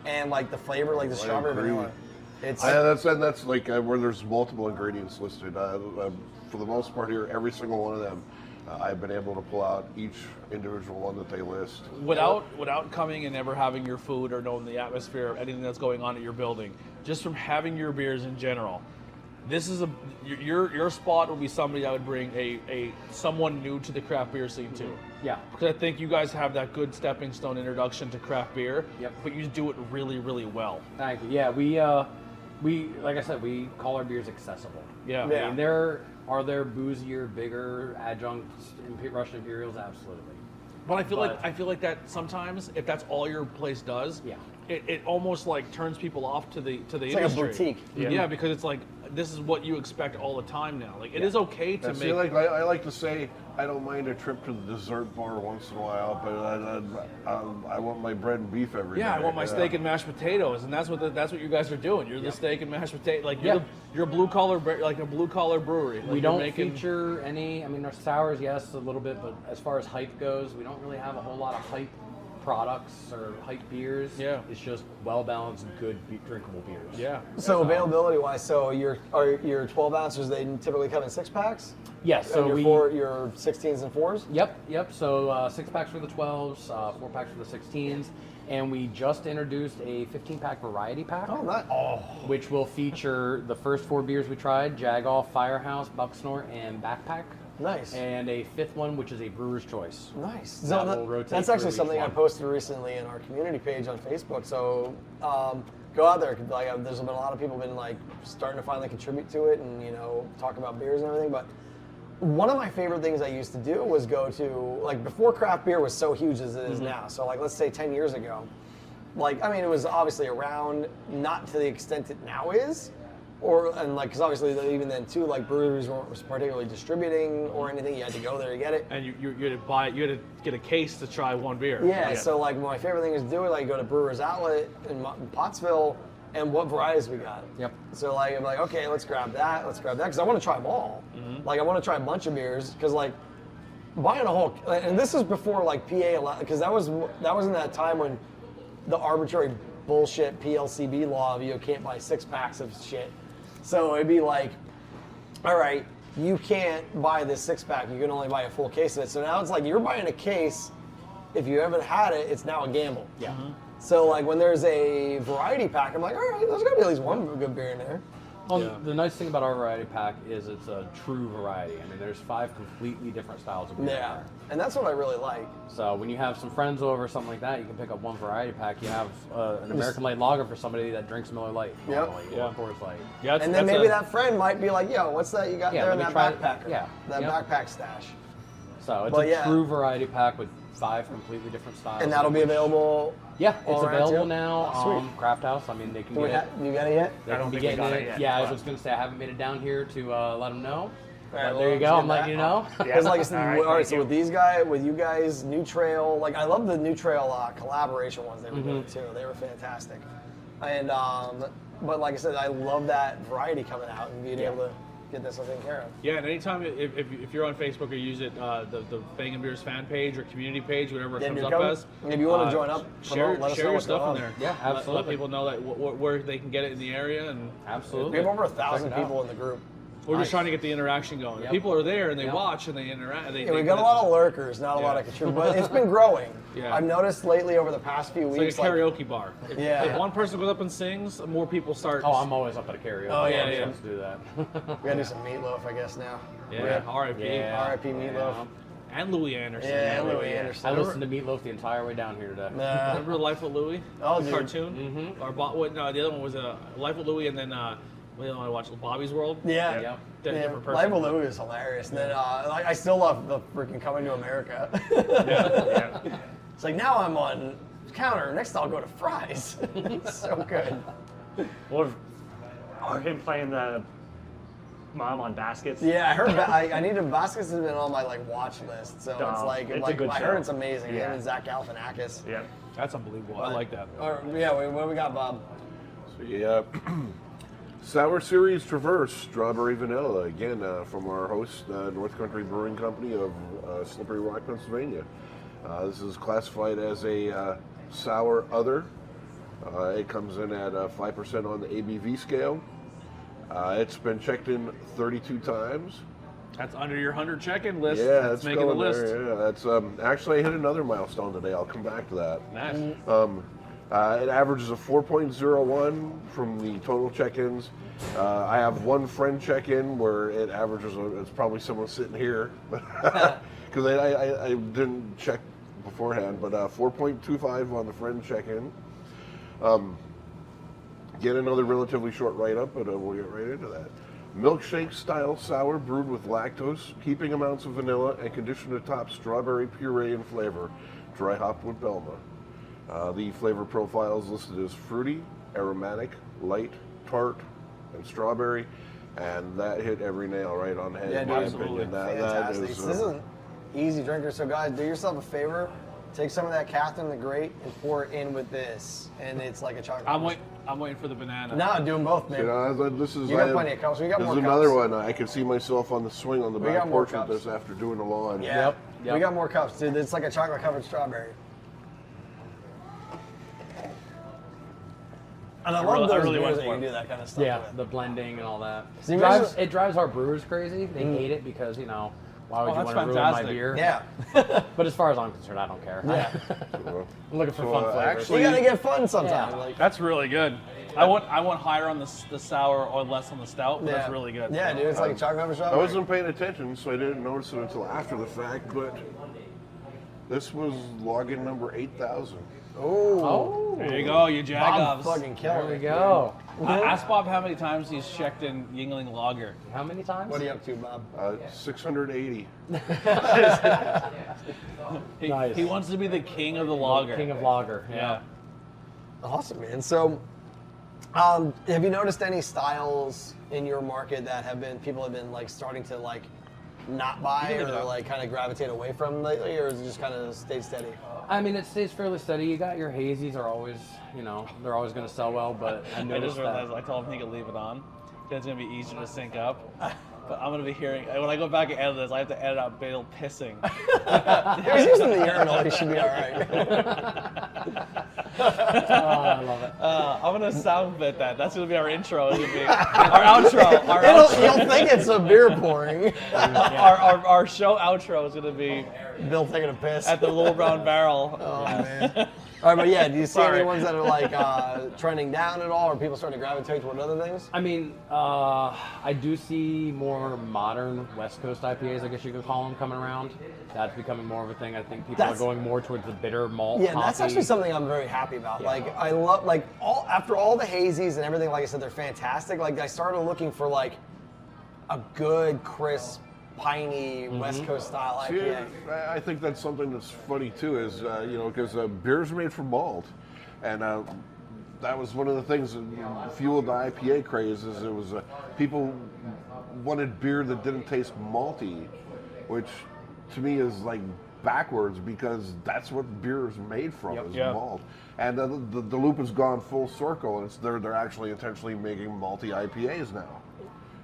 and like the flavor, like the strawberry agree. vanilla. It's that's like where there's multiple ingredients listed. For the most part here, every single one of them, I've been able to pull out each individual one that they list. Without coming and ever having your food or knowing the atmosphere of anything that's going on at your building, just from having your beers in general, this is your spot will be somebody that would bring a someone new to the craft beer scene too. Yeah. Because I think you guys have that good stepping stone introduction to craft beer. Yep. But you do it really, really well. Thank you. Yeah, we like I said, we call our beers accessible. Yeah. I mean, are there boozier, bigger adjuncts, Russian Imperials? Absolutely. But I feel like that sometimes if that's all your place does, Yeah. it almost like turns people off to the like a industry. boutique. Yeah, because it's like this is what you expect all the time now. Like it is okay to See, make. like I like to say, I don't mind a trip to the dessert bar once in a while, but I want my bread and beef every day. Yeah, I want my steak and mashed potatoes, and that's what you guys are doing. You're the steak and mashed potato, like Yeah. you're a blue collar brewery. Like We you're don't making, feature any. I mean, our sours, yes, a little bit, but as far as hype goes, we don't really have a whole lot of hype products or hype beers. Yeah. It's just well balanced, good, drinkable beers. Yeah. So availability wise, so your 12 ounces, they typically come in 6-packs? Yes. So So your 16s and 4s? Yep. So 6-packs for the 12s, 4-packs for the 16s, and we just introduced a 15-pack variety pack. Oh, nice. Which will feature the first 4 beers we tried: Jagoff, Firehouse, Snort, and Backpack. Nice. And a 5th one, which is a brewer's choice. Nice. That So will rotate that's actually through something each I one. posted recently in our community page on Facebook. So go out there. Like, there's been a lot of people been like starting to finally contribute to it and talk about beers and everything. But one of my favorite things I used to do was go to like before craft beer was so huge as it is now. So like let's say 10 years ago, like I mean it was obviously around, not to the extent it now is. Because obviously even then too, like breweries weren't particularly distributing or anything. You had to go there to get it. And you had to buy, you had to get a case to try one beer. Yeah, so like my favorite thing is do it. Like go to Brewer's Outlet in Pottsville, and what varieties we got. Yep. So like I'm like, okay, let's grab that, because I want to try them all. Like I want to try a bunch of beers because like buying a whole, and this is before like PA, because that was in that time when the arbitrary bullshit PLCB law of you can't buy 6-packs of shit. So it'd be like, all right, you can't buy this 6-pack, you can only buy a full case of it. So now it's like you're buying a case, if you haven't had it, it's now a gamble. Yeah. So like when there's a variety pack, I'm like, all right, there's gotta be at least one good beer in there. Well, the nice thing about our variety pack is it's a true variety. I mean, there's 5 completely different styles of beer. Yeah, and that's what I really like. So when you have some friends over or something like that, you can pick up one variety pack. You have an American Light Lager for somebody that drinks Miller Light, normally, or Coors Light. Yeah, And then maybe that friend might be like, yo, what's that you got there in that backpacker? Yeah. That backpack stash. So it's a true variety pack with 5 completely different styles. And that'll be available. Yeah, it's all around available too? now. Oh, sweet. Craft House. I mean, they can get it. You got it yet? They I can don't be think we getting got it. it yet, Yeah, I but- was going to say I haven't made it down here to let them know. All But right, there you go. I'm letting you know. Because like I said, All right, so with you guys, New Trail, like I love the New Trail collaboration ones they were doing too. They were fantastic. And but like I said, I love that variety coming out and being able to get this taken care of. Yeah, and anytime if you're on Facebook or use it, the Bangin Beers fan page or community page, whatever it comes up as. If you want to join up, share let us know your what's stuff going in on. there. Yeah, absolutely. Let people know that where they can get it in the area, and Absolutely. We have over 1,000 Check it out. people in the group. we're just trying to get the interaction going. Yep. People are there and they Yep. watch and they interact. Yeah, we've got a lot of lurkers, not a lot of contributors, but it's been growing. Yeah. I've noticed lately over the past few It's weeks. like a karaoke bar. Yeah. If one person goes up and sings, more people start. Oh, I'm always up at a karaoke. Oh, yeah, I'm yeah. supposed to do that. We gotta do some meatloaf, I guess, now. Yeah, R.I.P. Yeah. R.I.P. Meatloaf. And Louis Anderson. Yeah, Louis I Anderson. listened to Meatloaf the entire way down here today. Remember Life with Louis? Oh, the dude. cartoon? Mm-hmm. Or no, the other one was Life with Louis, and then the other one I watched, Bobby's World. Yeah. Yep. Different person. Live with Louis is hilarious. And then like, I still love the freaking Coming to America. Yeah. It's like now I'm on counter. Next I'll go to fries. It's so good. Or him playing the mom on baskets. Yeah, I heard. I needed baskets has been on my like watch list. So it's Oh, like, it's a good I show. heard it's amazing. Yeah. Him and Zach Galifianakis. Yeah. That's unbelievable. I like that. Or yeah, what do we got, Bob? So, yeah. Sour Series Traverse Strawberry Vanilla, again from our host, North Country Brewing Company of Slippery Rock, Pennsylvania. This is classified as a sour other. It comes in at 5% on the ABV scale. It's been checked in 32 times. That's under your 100 check-in list. Yeah, that's it's making the going list. there. Yeah, that's actually I hit another milestone today. I'll come back to that. Nice. It averages a 4.01 from the total check-ins. I have one friend check-in where it averages, it's probably someone sitting here, because I didn't check beforehand, but 4.25 on the friend check-in. Get another relatively short write-up, but we'll get right into that. Milkshake style sour brewed with lactose, keeping amounts of vanilla, and conditioned to top strawberry puree and flavor, dry hopped with Belma. The flavor profile is listed as fruity, aromatic, light, tart, and strawberry, and that hit every nail right on the head. Yeah, in my dude, opinion. That fantastic. is, This is an easy drinker. So guys, do yourself a favor. Take some of that Catherine the Great and pour it in with this, and it's like a chocolate. I'm waiting for the banana. No, do them both, man. This is You got plenty of cups. We got this more is cups. another one. I can see myself on the swing on the We back got more porch with cups. this after doing the lawn. Yeah, Yep. we got more cups, dude. It's like a chocolate covered strawberry. And I love those really beers went that you for can it. do that kind of stuff Yeah, with. the blending and all that. See, It drives our brewers crazy. They hate it because, why would you that's want to ruin my fantastic. beer? Yeah. But as far as I'm concerned, I don't care. Yeah. I'm looking for fun flavors. actually- You gotta get fun sometimes. Yeah. Like, That's really good. I want higher on the sour or less on the stout, but yeah. that's really good. Yeah, dude, it's like a chocolate covered I strawberry. wasn't paying attention, so I didn't notice it until after the fact, but this was login number 8,000. Oh. There you go, you Bob Jagovs. fucking killing There we it. go. Ask Bob how many times he's checked in Yingling Lager. How many times? What are you up to, Bob? 680. Nice. He wants to be the king of the lager. King of lager. Yeah. Awesome, man. So, have you noticed any styles in your market that people have been like starting to like not buy leave it or out. like kind of gravitate away from lately, or has it just kind of stayed steady? I mean, it stays fairly steady. You got your hazies are always, you know, they're always going to sell well, but I I noticed just realized that. I told him he could leave it on. It's gonna be easier to sync up. But I'm gonna be hearing when I go back and edit this. I have to edit out Bill pissing. If he's using the urinal, he should be all right. I love it. I'm gonna sound bit that. That's gonna be our intro. It's gonna be our outro. Our outro. You'll think it's a beer pouring. Our show outro is gonna be Bill taking a piss. at the Little Brown Barrel. Oh man. All right, but yeah, do you see Sorry. any ones that are like trending down at all, or people starting to gravitate toward other things? I mean, I do see more modern West Coast IPAs, I guess you could call them, coming around. That's becoming more of a thing. I think people are going more towards the bitter malt. Yeah, that's hoppy. actually something I'm very happy about. Like, I love after all the hazies and everything. Like I said, they're fantastic. Like, I started looking for like a good, crisp, piney West Coast style See, IPA. I think that's something that's funny too, is you know, because beer's made from malt, and that was one of the things that fueled the IPA craze. Is it was people wanted beer that didn't taste malty, which to me is like backwards, because that's what beer is made from, is Yeah. malt. And the loop has gone full circle, and it's they're actually intentionally making malty IPAs now.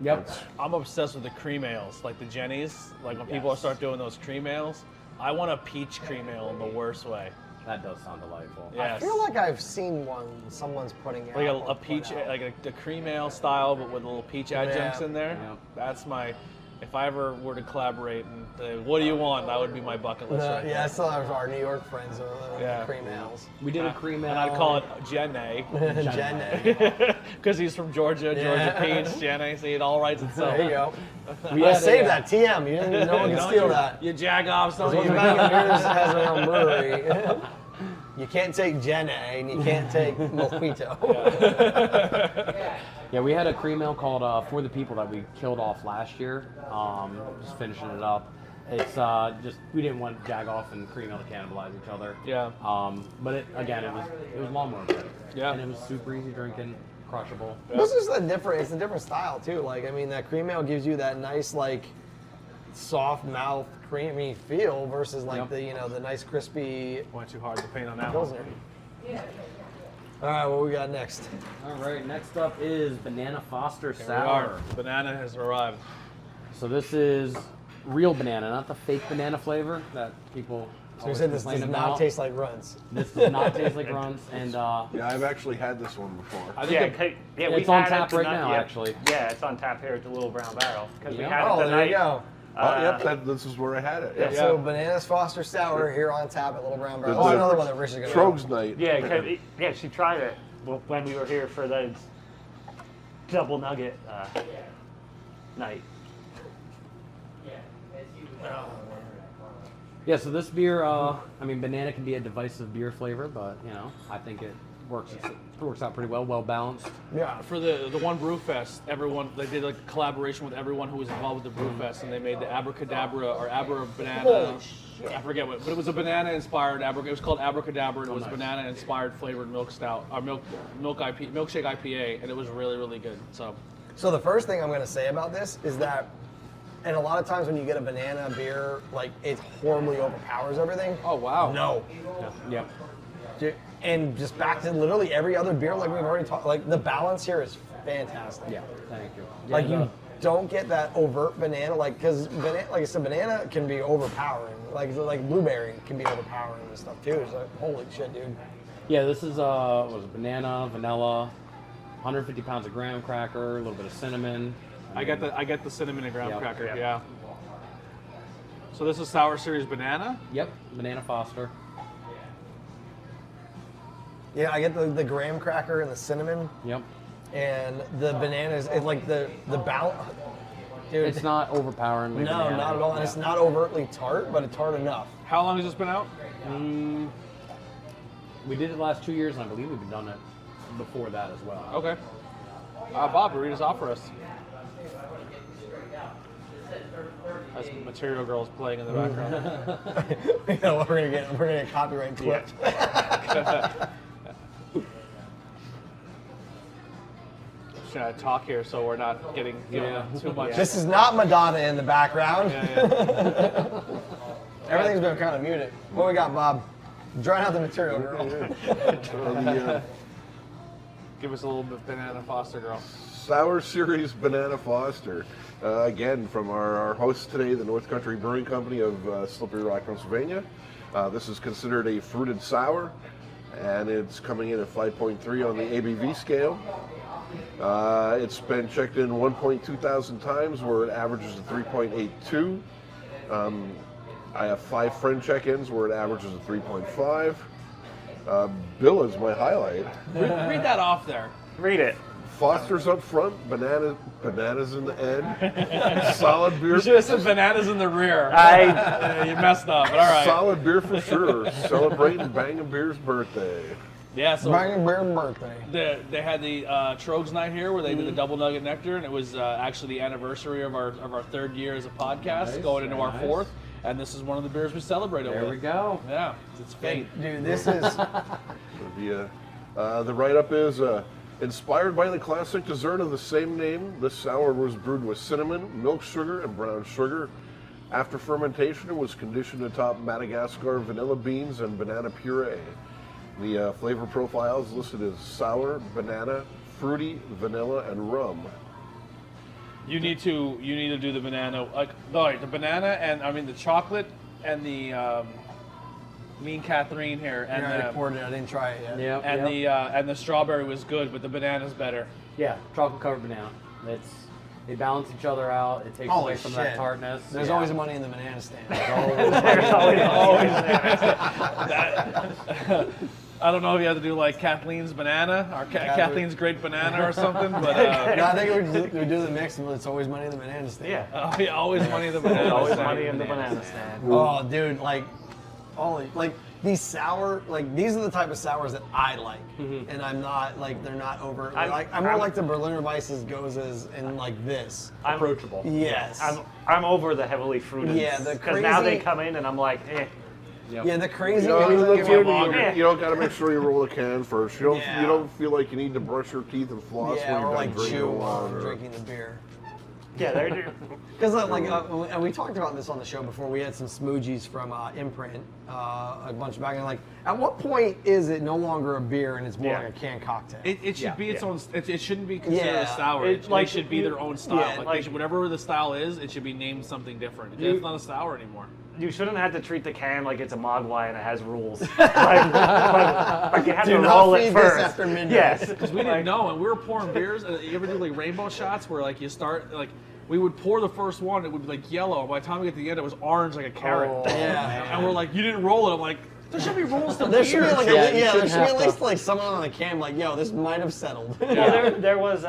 Yep. I'm obsessed with the cream ales, like the Jennies. Like when people start doing those cream ales, I want a peach cream ale in the worst way. That does sound delightful. Yes. I feel like I've seen one someone's putting out. Like or a put peach, out. like a cream ale style, but with little peach adjuncts Yeah. in there. Yeah. That's my. If I ever were to collaborate and say, what do you want? That would be my bucket list. Right Yeah, I still have our New York friends with Yeah. cream ales. We did a cream ale. And I'd call it Jenny, Jen. because he's from Georgia. Georgia peach, Jenny. See, it all writes itself. There you go. We Yeah, had save a, that TM. You didn't. No one can Don't steal you- that. You jag-offs, don't Because you? Bangin Beers has their own brewery. You can't take Jenny and you can't take Mojito. Yeah, we had a cream ale called For the People that we killed off last year. Just finishing it up. It's just, we didn't want Jag-Off and cream ale to cannibalize each other. Yeah. But it was lawnmower beer. Yeah. And it was super easy drinking, crushable. This is it's a different style too. Like, I mean, that cream ale gives you that nice, like, soft mouth, creamy feel versus like Yep. the nice crispy Went too hard to paint on that one. Pilsner. All right, what we got next? All right, next up is Banana Foster Here we Sour. are. Banana has arrived. So this is real banana, not the fake banana flavor that people So you always said this complain does about. not taste like runs. This does not taste like runs, and Yeah, I've actually had this one before. I think Yeah, It's we on had tap it right tonight, now, yeah. actually. Yeah, it's on tap here at the Little Brown Barrel because we Yeah. had Oh, it there tonight. you go. This is where I had it. Yeah. So Bananas Foster Sour here on tap at Little Brown Barrel. The- Oh, another one that Rich is going to Trogs night. Yeah, 'cause she tried it when we were here for the double nugget night. Yeah, so this beer, I mean, banana can be a divisive beer flavor, but I think it works out pretty well, well balanced. Yeah. for the one Brew Fest, they did like a collaboration with everyone who was involved with the Brew Fest, and they made the Abracadabra or Abra banana. Holy shit. I forget what, but it was a banana inspired It was called Abracadabra, and it was banana inspired flavored milk stout or milkshake IPA, and it was really really good. So the first thing I'm going to say about this is that, and a lot of times when you get a banana beer, like, it horribly overpowers everything. Oh wow. No. Yep. And just back to literally every other beer, like we've already talked, like the balance here is fantastic. Yeah, thank you. Like Yeah, you don't get that overt banana, like, because like I said, banana can be overpowering. Like blueberry can be overpowering and stuff too. It's like, holy shit, dude. Yeah, this is what was it, banana, vanilla, 150 pounds of graham cracker, a little bit of cinnamon. I get the cinnamon and graham Yep. cracker. Yep. Yeah. So this is Sour Series Banana. Yep, Banana Foster. Yeah, I get the graham cracker and the cinnamon, Yep. and the bananas. It's like the balance. Dude, It's not overpowering. no, not at all, and it's not overtly tart, but it's tart enough. How long has this been out? We did it the last 2 years, and I believe we've done it before that as well. Okay. Bob, read us off for us. That's Material Girls playing in the background. You know what we're gonna get copyright clipped. trying to talk here, so we're not getting too much. This is not Madonna in the background. Yeah. Everything's been kind of muted. What we got, Bob? Drying out the material, girl. Give us a little bit of Banana Foster, girl. Sour Series Banana Foster. Again, from our host today, the North Country Brewing Company of Slippery Rock, Pennsylvania. This is considered a fruited sour, and it's coming in at 5.3 on the ABV scale. It's been checked in 1.2 thousand times, where it averages at 3.82. I have 5 friend check-ins where it averages at 3.5. Bill is my highlight. Read that off there. Read it. Foster's up front, bananas in the end. Solid beer. You should have said bananas in the rear. You messed up, but all right. Solid beer for sure. Celebrating Bangin Beer's birthday. Yeah, so Bangin Beer birthday. they had the Trogs night here where they did the double nugget nectar, and it was actually the anniversary of our 3rd year as a podcast, going into our 4th. And this is one of the beers we celebrate over. There we go. Yeah, it's fate. Dude, this is... The write-up is inspired by the classic dessert of the same name. This sour was brewed with cinnamon, milk sugar, and brown sugar. After fermentation, it was conditioned atop Madagascar vanilla beans and banana puree. The flavor profiles listed as sour, banana, fruity, vanilla, and rum. You need to do the banana, the banana and the chocolate and the me and Catherine here and I poured it. I didn't try it yet. Yep, and yep. the strawberry was good, but the banana's better. Yeah, chocolate covered banana. They balance each other out. It takes Holy away some of shit. that tartness. There's always money in the banana stand. There's always I don't know if you have to do like Kathleen's banana or Kathleen's great banana or something, but No, I think we do the mix, but it's always money in the banana stand. Yeah. always money in the banana. Always stand. money in the banana stand. Oh, dude, these sour, these are the type of sours that I like, and I'm not they're not over. I'm more like the Berliner Weisses, Gozes, and this. Approachable. Yes. I'm over the heavily fruited. Yeah, the because now they crazy- come in and I'm like, eh. Yep. Yeah, the crazy. You don't got to make sure you roll the can first. You don't feel like you need to brush your teeth and floss Yeah, when or you're done drinking chew the while water. I'm drinking the beer. Yeah, they're Because and we talked about this on the show before. We had some smoogies from Imprint a bunch back, and at what point is it no longer a beer and it's more like a canned cocktail? It should be its own. It shouldn't be considered Yeah. a sour. It should be their own style. Yeah, they should, whatever the style is, it should be named something different. It's not a sour anymore. you shouldn't have to treat the can like it's a Mogwai and it has rules. like you have Do to not roll feed it this first. after midnight. Yes, Because we didn't know, and we were pouring beers. You ever do rainbow shots where you start we would pour the first one, it would be yellow. By the time we get to the end, it was orange like a carrot. Oh, yeah. And we're like, you didn't roll it. I'm like, there should be rules to There should be beer. there should be at least someone on the can yo, this might have settled. Yeah, there was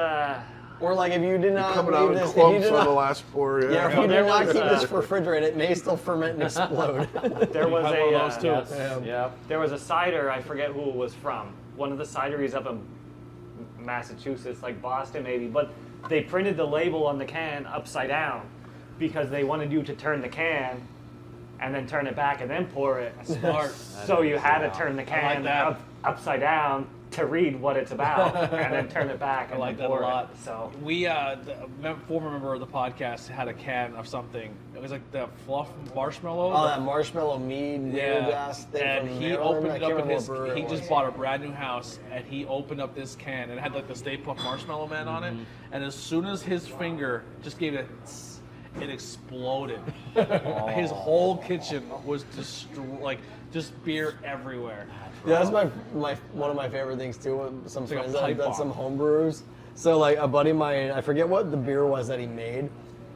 Or if you did not Coming leave out in this, if clumps you did on the not, last pour. if you there did not was, keep this refrigerated, it may still ferment and explode. there was Had one of those too. Yes. Yep. there was a cider, I forget who it was from. One of the cideries up in Massachusetts, like Boston maybe, but they printed the label on the can upside down because they wanted you to turn the can and then turn it back and then pour it. Smart. So you had to turn the can that. upside down to read what it's about and then turn it back and like then that a pour lot. it. So We, the former member of the podcast, had a can of something. It was the fluff marshmallow. Oh, that marshmallow mead weird ass thing and from he Maryland. opened I it can't up in remember his. what brewery He it just was. bought a brand new house, and he opened up this can, and it had the Stay Puft Marshmallow Man on it. And as soon as his finger just gave it, it exploded. His whole kitchen was just beer everywhere. Yeah, that's one of my favorite things too. With some like a friends that have pipe done bomb. some home brews. So a buddy of mine, I forget what the beer was that he made,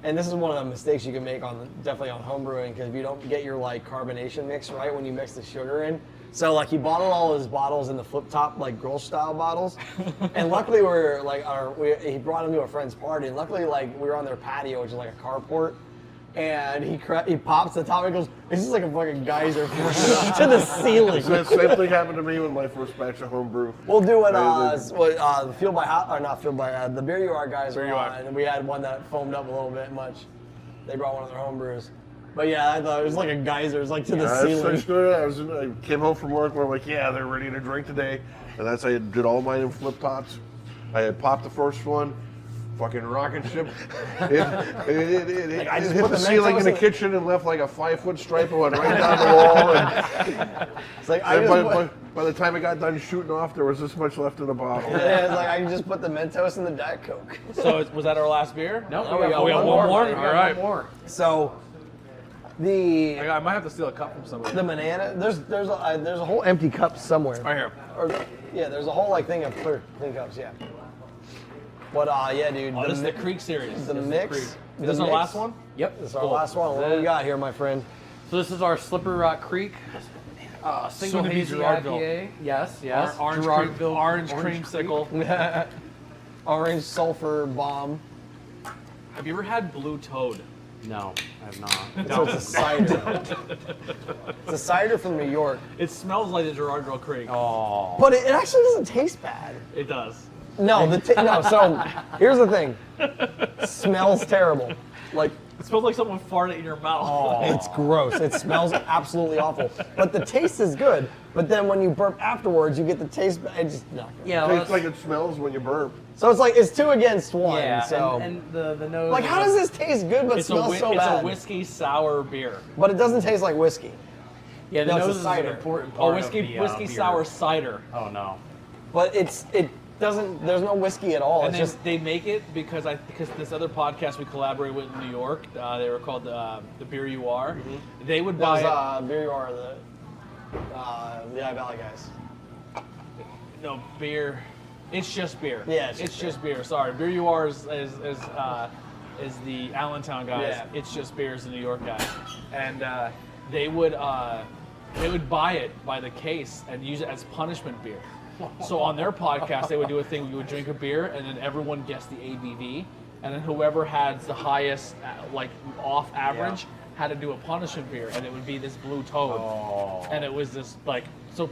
and this is one of the mistakes you can make definitely on home brewing, because if you don't get your carbonation mix right when you mix the sugar in. So he bottled all his bottles in the flip top Grolsch style bottles, and luckily he brought them to a friend's party, and luckily we were on their patio, which is like a carport. And he pops the top and goes, this is like a fucking geyser to the ceiling. The same thing happened to me with my first batch of homebrew. We'll do what Fueled by Hot, or not Fueled by, the Beer You Are guys were You Are. on, and we had one that foamed up a little bit much. They brought one of their home brews. But yeah, I thought it was like a geyser, it was to the ceiling. I came home from work and I'm like, yeah, they're ready to drink today. And that's how I did all mine in flip tops. I had popped the first one, fucking rocket ship. It just hit put the the ceiling in Mentos the in it. kitchen and left like a 5-foot stripe and went right down the wall. And, It's like I and just by the time I got done shooting off, there was this much left in the bottle. yeah, it's like I can just put the Mentos in the Diet Coke. So was that our last beer? No, we got we got one one more. We got All right. one more. So the I might have to steal a cup from somebody. the banana, there's a whole empty cup somewhere. Right here. Or yeah, there's a whole like thing of clean cups. Yeah. But yeah, dude. Oh, this is the Creek series. The This is mix. Creek. the Is this our mix- last one? Yep. This is our last one. What do we got here, my friend? So this is our Slippery Rock Creek. Single Soon to be hazy Gerardville. IPA. Yes, yes. Orange Gerardville. orange Creek. creamsicle. Orange sulfur bomb. Have you ever had Blue Toad? No, I have not. So it's a cider. It's a cider from New York. It smells like the Gerardville Creek. Oh. But it actually doesn't taste bad. It does. No, no. So here's the thing. Smells terrible. Like It smells like someone farted in your mouth. it's gross. It smells absolutely awful. But the taste is good. But then when you burp afterwards, you get the taste. It's just no. Yeah, Tastes like it smells when you burp. So it's like it's 2 against 1. yeah. So And the nose. like, how does this taste good but It's a smells so it's bad? a whiskey sour beer. But it doesn't taste like whiskey. Yeah, the No, it's a nose is an cider. important Oh, part. whiskey of the, whiskey beer. sour cider. Oh no. But it doesn't. There's no whiskey at all. And It's they just make it because this other podcast we collaborate with in New York, they were called the Beer You Are. They would buy those beer you are the Eye Valley guys. no beer. It's just beer. Yeah, it's just beer. Sorry, Beer You Are is the Allentown guys. Yeah. It's just beer is the New York guys, and they would buy it by the case and use it as punishment beer. So on their podcast, they would do a thing. You would drink a beer, and then everyone guessed the ABV, and then whoever had the highest, like off average, had to do a punishment beer, and it would be this Blue Toad, and it was this like. So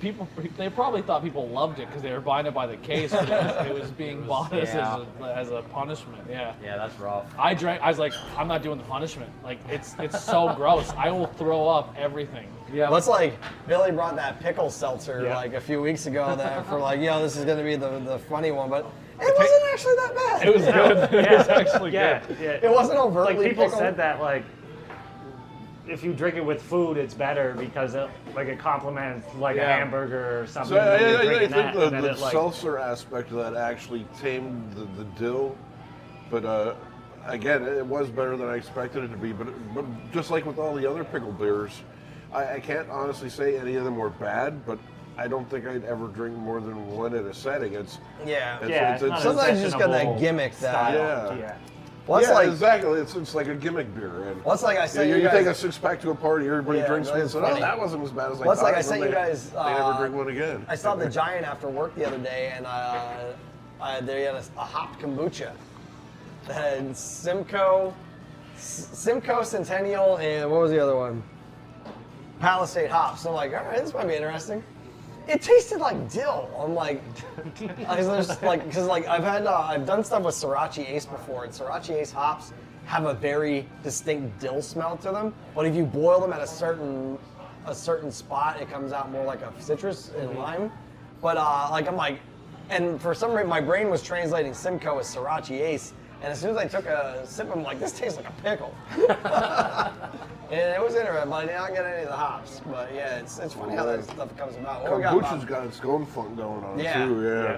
they probably thought people loved it because they were buying it by the case, but it was being bought as a punishment. Yeah. Yeah, that's rough. I was like, I'm not doing the punishment. Like it's so gross. I will throw up everything. Yeah. Well, it's like Billy brought that pickle seltzer Yeah. like a few weeks ago that for like, this is gonna be the funny one, but it wasn't actually that bad. It was good. It was actually Yeah, good. yeah. It wasn't overtly Like people pickle. said that like if you drink it with food, it's better because it complements like a Yeah. hamburger or something. So when you're I drinking think that, and then the it, like, seltzer aspect of that actually tamed the dill, but again, it was better than I expected it to be. But just like with all the other pickle beers, I can't honestly say any of them were bad, but I don't think I'd ever drink more than one at a setting. It's Yeah. Yeah, it's not a Sometimes you just got that sessionable gimmick that. style. Yeah. Well, it's yeah, like exactly. It's like a gimmick beer. And well, it's like I said, you, you take a guys. 6-pack to a party, everybody Yeah, drinks one, and that's said, funny. "Oh, that wasn't as bad as I Well, it's thought." like I and sent then you guys. They never drink one again. I saw the Giant after work the other day, and they had a hopped kombucha that had Simcoe, Centennial, and what was the other one? Palisade hops. So I'm like, all right, this might be interesting. It tasted like dill. I'm like, because I've done stuff with Sriracha Ace before, and Sriracha Ace hops have a very distinct dill smell to them. But if you boil them at a certain spot, it comes out more like a citrus and lime. But I'm like, and for some reason my brain was translating Simcoe as Sriracha Ace, and as soon as I took a sip, I'm like, this tastes like a pickle. And it was interesting, but I did not get any of the hops. But yeah, it's funny how that stuff comes about. What we got, Kombucha's Bob? got its own funk going on Yeah. too.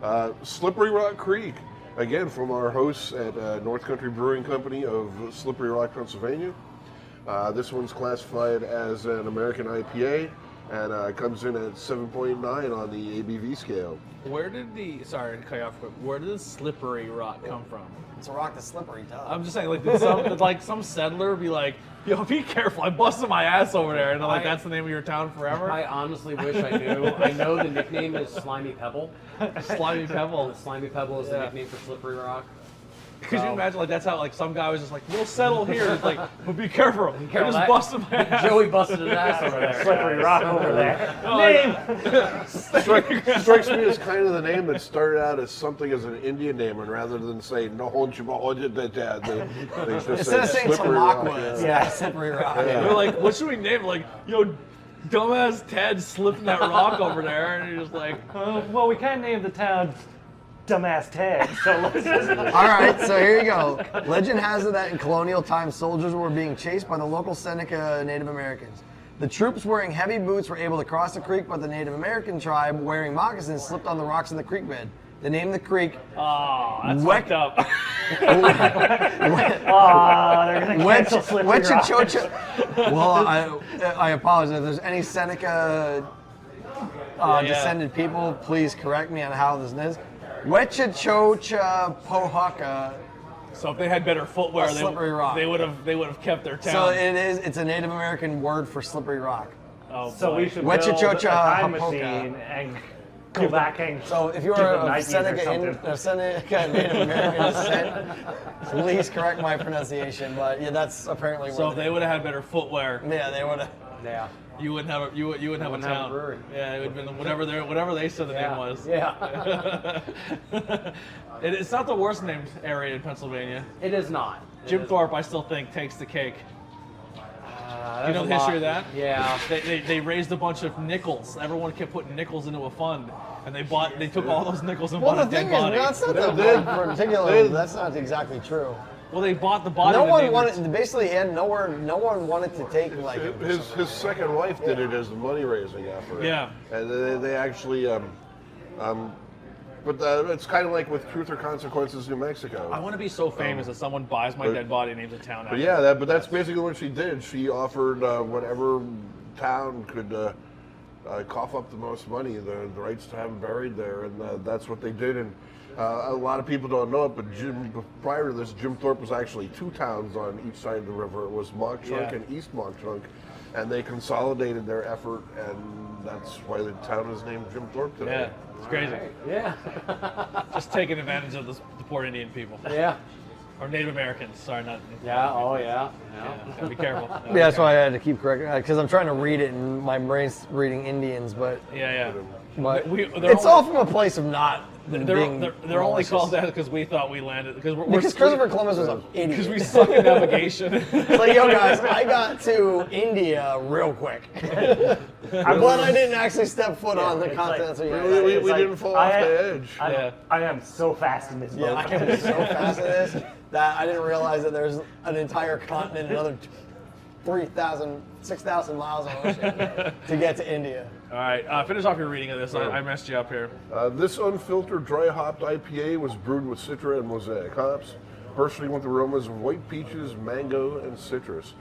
Yeah. Slippery Rock Creek, again from our hosts at North Country Brewing Company of Slippery Rock, Pennsylvania. This one's classified as an American IPA and comes in at 7.9 on the ABV scale. Where did sorry to cut you off quick. Where did the Slippery Rock come from? It's a rock that's slippery, duh. I'm just saying, like, did some settler be like, "Yo, be careful! I busted my ass over there," and like, that's the name of your town forever? I honestly wish I knew. I know the nickname is Slimy Pebble. Slimy Pebble. Slimy Pebble is the Yeah. nickname for Slippery Rock. Could you imagine, like, that's how, like, some guy was just like, "We'll settle here." It's like, but be careful! I careful, just that- busted my ass. Joey busted his ass over there. Slippery rock over there. Strikes me as kind of the name that started out as something as an Indian name, and rather than say no they just Instead said of saying Slippery Rock. Tamaqua, it's Yeah. slippery rock. We're like, what should we name it? Like, dumbass Ted slipping that rock over there, and you're just like, Well, we can't name the town dumbass tag. So let's just. All right, so here you go. Legend has it that in colonial times, soldiers were being chased by the local Seneca Native Americans. The troops wearing heavy boots were able to cross the creek, but the Native American tribe wearing moccasins slipped on the rocks in the creek bed. They named the creek Oh, that's Wek- fucked up. They're gonna cancel Slippery Rock. Wechichocha. Well, I apologize. If there's any Seneca descended people, please correct me on how this is. Wechichocha Pohaka. So if they had better footwear, Slippery rock. they would have kept their town. So it's a Native American word for slippery rock. Oh, So boy. we should build a Wechichocha time Hapoka. machine and go back and So if you're give them a Nikes or Seneca something. Native American descent, please correct my pronunciation. But yeah, that's apparently So what if they would have had better footwear, yeah, they would have. Yeah. you wouldn't have a you wouldn't have a Wouldn't have a town. brewery. Yeah, it would have been whatever they said the name was. Yeah. It's not the worst named area in Pennsylvania. It is not. Jim Thorpe, I still think, takes the cake. You know There's the a history of lot. that? Yeah. They raised a bunch of nickels. Everyone kept putting nickels into a fund, and they took all those nickels and Well, bought the a thing dead is, body. that's not that particular. That's not exactly true. Well, they bought the body. No and one named wanted. it- Basically, no one wanted to take like. His second wife did it as a money raising effort. Yeah. And they actually, but it's kind of like with Truth or Consequences, New Mexico. I want to be so famous that someone buys my dead body and names a town after But yeah, but that's basically what she did. She offered whatever town could cough up the most money, the rights to have him buried there, and that's what they did. And a lot of people don't know it, but prior to this, Jim Thorpe was actually two towns on each side of the river. It was Mock Chunk and East Mock Chunk, and they consolidated their effort, and that's why the town is named Jim Thorpe today. Yeah, it's crazy. Yeah. Just taking advantage of the poor Indian people. Yeah. Or Native Americans. Sorry, not. Yeah. Oh yeah. Yeah, gotta be careful. Yeah, that's why I had to keep correcting because I'm trying to read it and my brain's reading Indians, but Yeah. it's all from a place of not being. They're only malicious. called that because we thought we landed because Because Christopher Columbus was an idiot. because we suck at navigation. It's like, yo guys, I got to India real quick. I'm glad I didn't actually step foot on the it's like- continents of the United We, States. we like, didn't fall off the edge. I am so fast in this boat. Yeah, I am so fast at this that I didn't realize that there's an entire continent, another 6,000 miles of ocean to get to India. All right, finish off your reading of this. I messed you up here. This unfiltered dry hopped IPA was brewed with Citra and Mosaic hops, bursting with aromas of white peaches, mango, and citrus.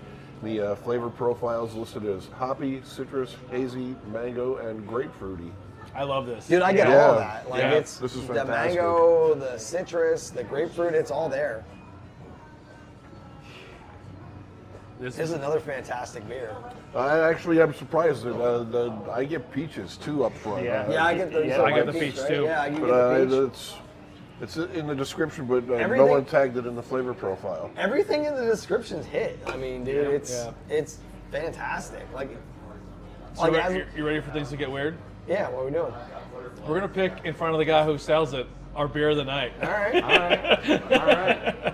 The flavor profiles listed as hoppy, citrus, hazy, mango, and grapefruity. I love this. Dude, I get Yeah. all of that. Like Yeah. it's This is the fantastic. mango, the citrus, the grapefruit, it's all there. This is another fantastic beer. I actually am surprised that I get peaches too up front. Yeah. Yeah, I get the, Yeah, I get the peach, peach right? too. Yeah, I get But the peach. it's in the description, but no Everything- one tagged it in the flavor profile. Everything in the description's hit. I mean, dude, Yeah. it's fantastic. Like So as- you ready for things to get weird? yeah, what are we doing? We're gonna pick in front of the guy who sells it our beer of the night. All right. All right.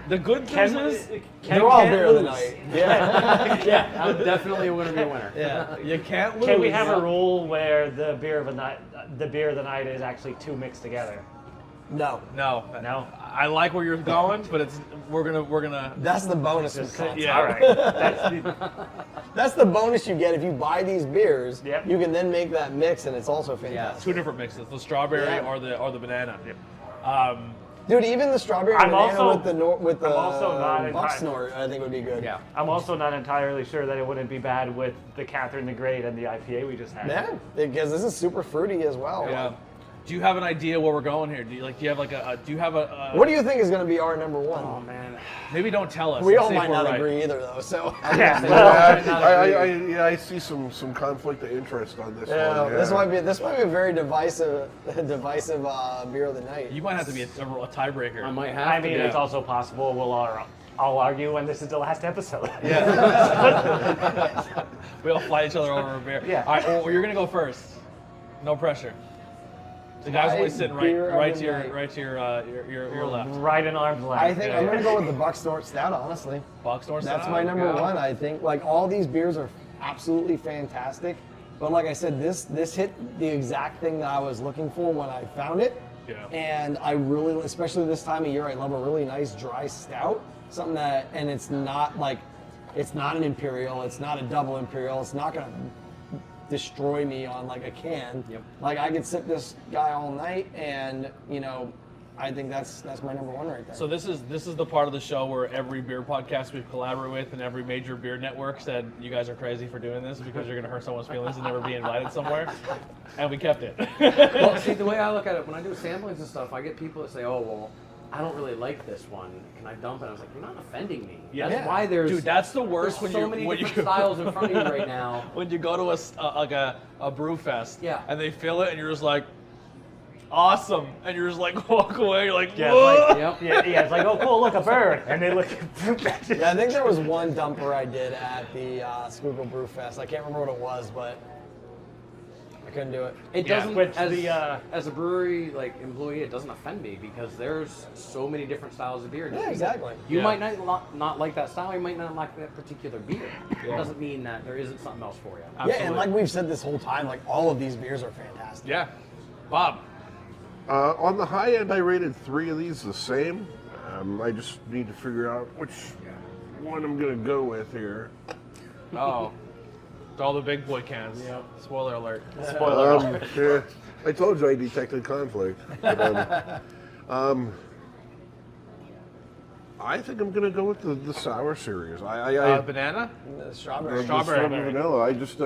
The good news is, They're all can't beer of the lose. night. Yeah. I'm definitely going to be a winner. yeah, you can't lose. Can we have a rule where the beer of the night is actually two mixed together? No. No, No? I like where you're going, but we're gonna. That's the bonus with content. Yeah. All right. That's the bonus you get if you buy these beers. Yep. You can then make that mix, and it's also fantastic. Two different mixes: the strawberry Yeah. or the banana. Dude, even the strawberry I'm banana also- with the I'm also not buck enti- snort, I think would be good. Yeah. I'm also not entirely sure that it wouldn't be bad with the Catherine the Great and the IPA we just had. Yeah, because this is super fruity as well. Yeah. Do you have an idea where we're going here? Do you have a? What do you think is going to be our number one? Oh man. Maybe don't tell us. We and all see if might we're not right. agree either, though. So Yeah. Well, I see some conflict of interest on this yeah, one. this might be a very divisive beer of the night. You might have to be a tiebreaker. I might have I to mean, be. it's also possible we'll all argue when this is the last episode. We all fight each other over a beer. Yeah. All right. Well, you're gonna go first. No pressure. The guy's My always sitting beer of right the to night. your left. Right in arm's length. I think I'm going to go with the Buck Snort Stout, honestly. Box door That's style? my number Yeah. one, I think. Like, all these beers are absolutely fantastic. But like I said, this hit the exact thing that I was looking for when I found it. Yeah. And I really, especially this time of year, I love a really nice dry stout. Something that, and it's not an Imperial, it's not a double Imperial, it's not gonna destroy me on like a can. Yep. Like I could sip this guy all night, and I think that's my number one right there. So this is the part of the show where every beer podcast we've collaborated with and every major beer network said you guys are crazy for doing this because you're going to hurt someone's feelings and never be invited somewhere, and we kept it. Well, see, the way I look at it, when I do samplings and stuff, I get people that say, "Oh, well, I don't really like this one. Can I dump it?" I was like, "You're not offending me. Yeah. That's why there's Dude, that's the worst there's when so you many when different you styles in front of you right now." When you go to a brew fest, Yeah. and they fill it, and you're just like, awesome, and you're just like walk away. You're like, Yeah, whoa. it's like, Yep. yeah, it's like, oh, cool, look, a bird. And they look. Yeah, I think there was one dumper I did at the Schuylkill Brew Fest. I can't remember what it was, but I couldn't do it. It Yeah, doesn't, which as a brewery employee, it doesn't offend me because there's so many different styles of beer. Yeah, exactly. You Yeah. might not like that style. You might not like that particular beer. It doesn't mean that there isn't something else for you. Yeah, and Absolutely. like we've said this whole time, like all of these beers are fantastic. Yeah. Bob. On the high end, I rated 3 of these the same. I just need to figure out which one I'm going to go with here. Oh. It's all the big boy cans. Yep. Spoiler alert. Yeah, I told you I detected conflict. But, I think I'm going to go with the sour series. Banana? The strawberry. Strawberry. vanilla. I just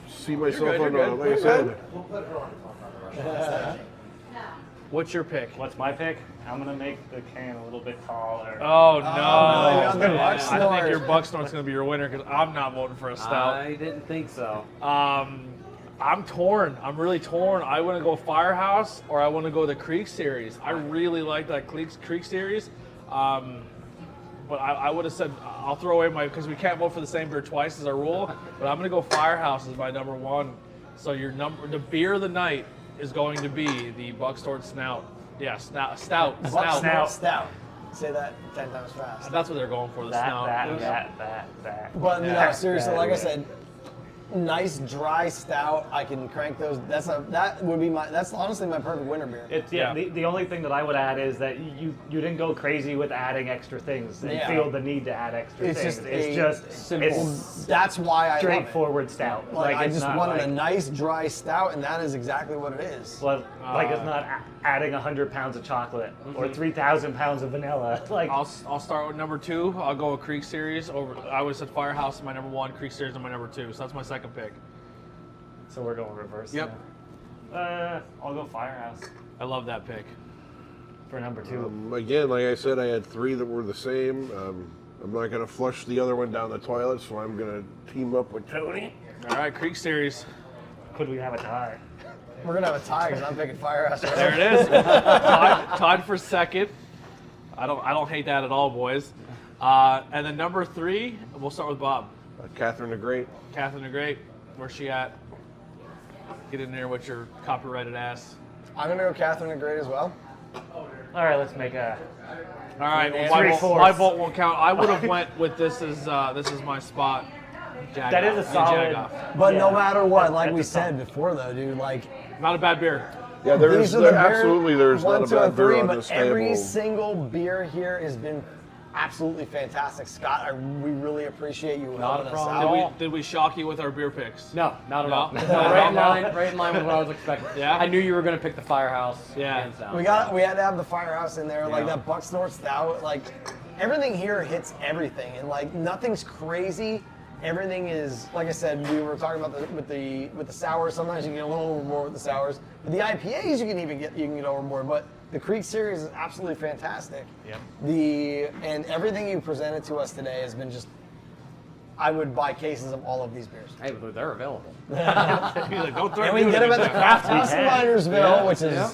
see myself You're on good, like I you're said. What's your pick? What's my pick? I'm going to make the can a little bit taller. Oh, no. no, you got the Buck I think Snort. your Buck Snort's going to be your winner because I'm not voting for a stout. I didn't think so. I'm torn. I'm really torn. I want to go Firehouse or I want to go the Creek series. I really like that Creek series. But I would have said I'll throw away because we can't vote for the same beer twice as our rule. But I'm going to go Firehouse as my number one. So the beer of the night is going to be the Buck Snort Stout. Yeah, Stout. Buck Stout. Stout. Say that 10 times fast. That's what they're going for. The Stout. That. But Yeah. no, seriously, like I said, nice dry stout. I can crank those. That's honestly my perfect winter beer. It's Yeah. The only thing that I would add is that you didn't go crazy with adding extra things and Yeah. feel the need to add extra It's things. just It's a just simple- it's That's why I love it. straightforward stout. Like I it's just not wanted a like, nice dry stout, and that is exactly what it is. like it's not adding 100 pounds of chocolate or 3,000 pounds of vanilla. Like I'll start with number 2. I'll go with Creek series over. I would have said Firehouse is my number 1, Creek series is my number 2. So that's my second pick. so we're going reverse. Yep. now. I'll go Firehouse I love that pick. for number 2. Again, like I said, I had 3 that were the same. I'm not going to flush the other one down the toilet, so I'm going to team up with Tony. All right, Creek series. Could we have a tie? We're gonna have a tie because I'm picking Firehouse. There it is. tied for second. I don't hate that at all, boys. And then number 3, we'll start with Bob. Catherine the Great. Catherine the Great. Where's she at? Get in there with your copyrighted ass. I'm gonna go Catherine the Great as well. All right, let's make a. All right, well, Three my fourths. vote won't count. I would have went with this is my spot. Jag That off. is a Yeah, solid. jag off. But no Yeah. matter what, like That's we a said before, though, dude, like Not a bad beer. Yeah, these are the beer, absolutely there's 1, not a 2, bad and beer 3, on but this every table. single beer here has been absolutely fantastic. Scott, we really appreciate you Not a helping us problem. out. Did we shock you with our beer picks? No, not at No? all. No, Right in line with what I was expecting. Yeah? I knew you were going to pick the Firehouse. Yeah. hands down. We had to have the Firehouse in there, like Yeah. that Buck Snort Stout. Like everything here hits everything, and like nothing's crazy. Everything is, like I said, we were talking about with the sours. Sometimes you can get a little overboard with the sours. But the IPAs you can get overboard. But the Creek series is absolutely fantastic. Yep. And everything you presented to us today has been just. I would buy cases of all of these beers. Hey, but they're available. He's like, don't throw And we can get them at the Craft House in Minersville, Yeah. which is Yeah.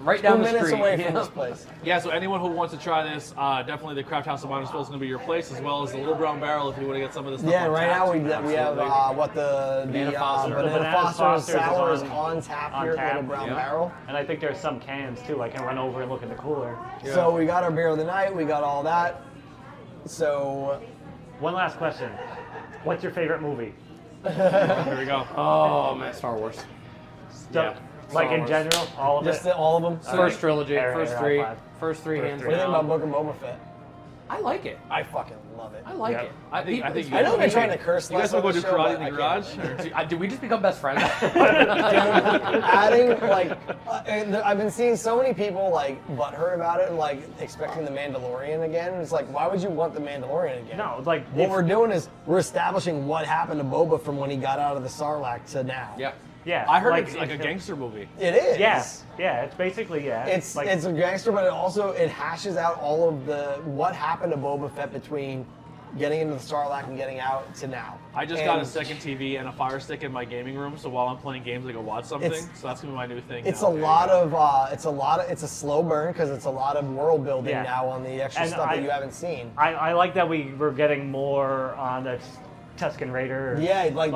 Right 2 down the minutes street. away from Yeah. this place. Yeah, so anyone who wants to try this, definitely the Craft House of Minersville is going to be your place, as well as the Little Brown Barrel if you want to get some of this stuff. Yeah, on right tap. now we have the Banana Foster. Banana Banana Foster's Foster's sour is is on tap on here at tap, Little Brown yeah. Barrel. And I think there's some cans too. I can run over and look in the cooler. So we got our beer of the night. We got all that. So One last question. What's your favorite movie? Here we go. Oh man, Star Wars. So, like in general, all of Just it. all of them. First trilogy, Air, first air, three, iPad. first three hands What do you think down. about Book of Boba Fett? I like it. I fucking love it. I like Yep. it. I think you I know guys- they're trying to curse You guys less want to go on do the show, karate in the but I can't. garage? Did we just become best friends? Adding like, and I've been seeing so many people like butthurt about it and like expecting the Mandalorian again. It's like, why would you want the Mandalorian again? No, like What if- we're doing is we're establishing what happened to Boba from when he got out of the Sarlacc to now. Yeah. yeah. I heard it's like a if- gangster movie. It is. Yeah, it's basically It's like it's a gangster, but it hashes out all of the what happened to Boba Fett between getting into the Sarlacc and getting out to now. I just got a And second TV and a Fire Stick in my gaming room, so while I'm playing games, I go watch something. It's- So that's gonna be my new thing. It's now. a lot of it's a slow burn because it's a lot of world building Yeah. now on the extra And stuff I- that you haven't seen. I like that we were getting more on the Tusken Raider. Yeah, like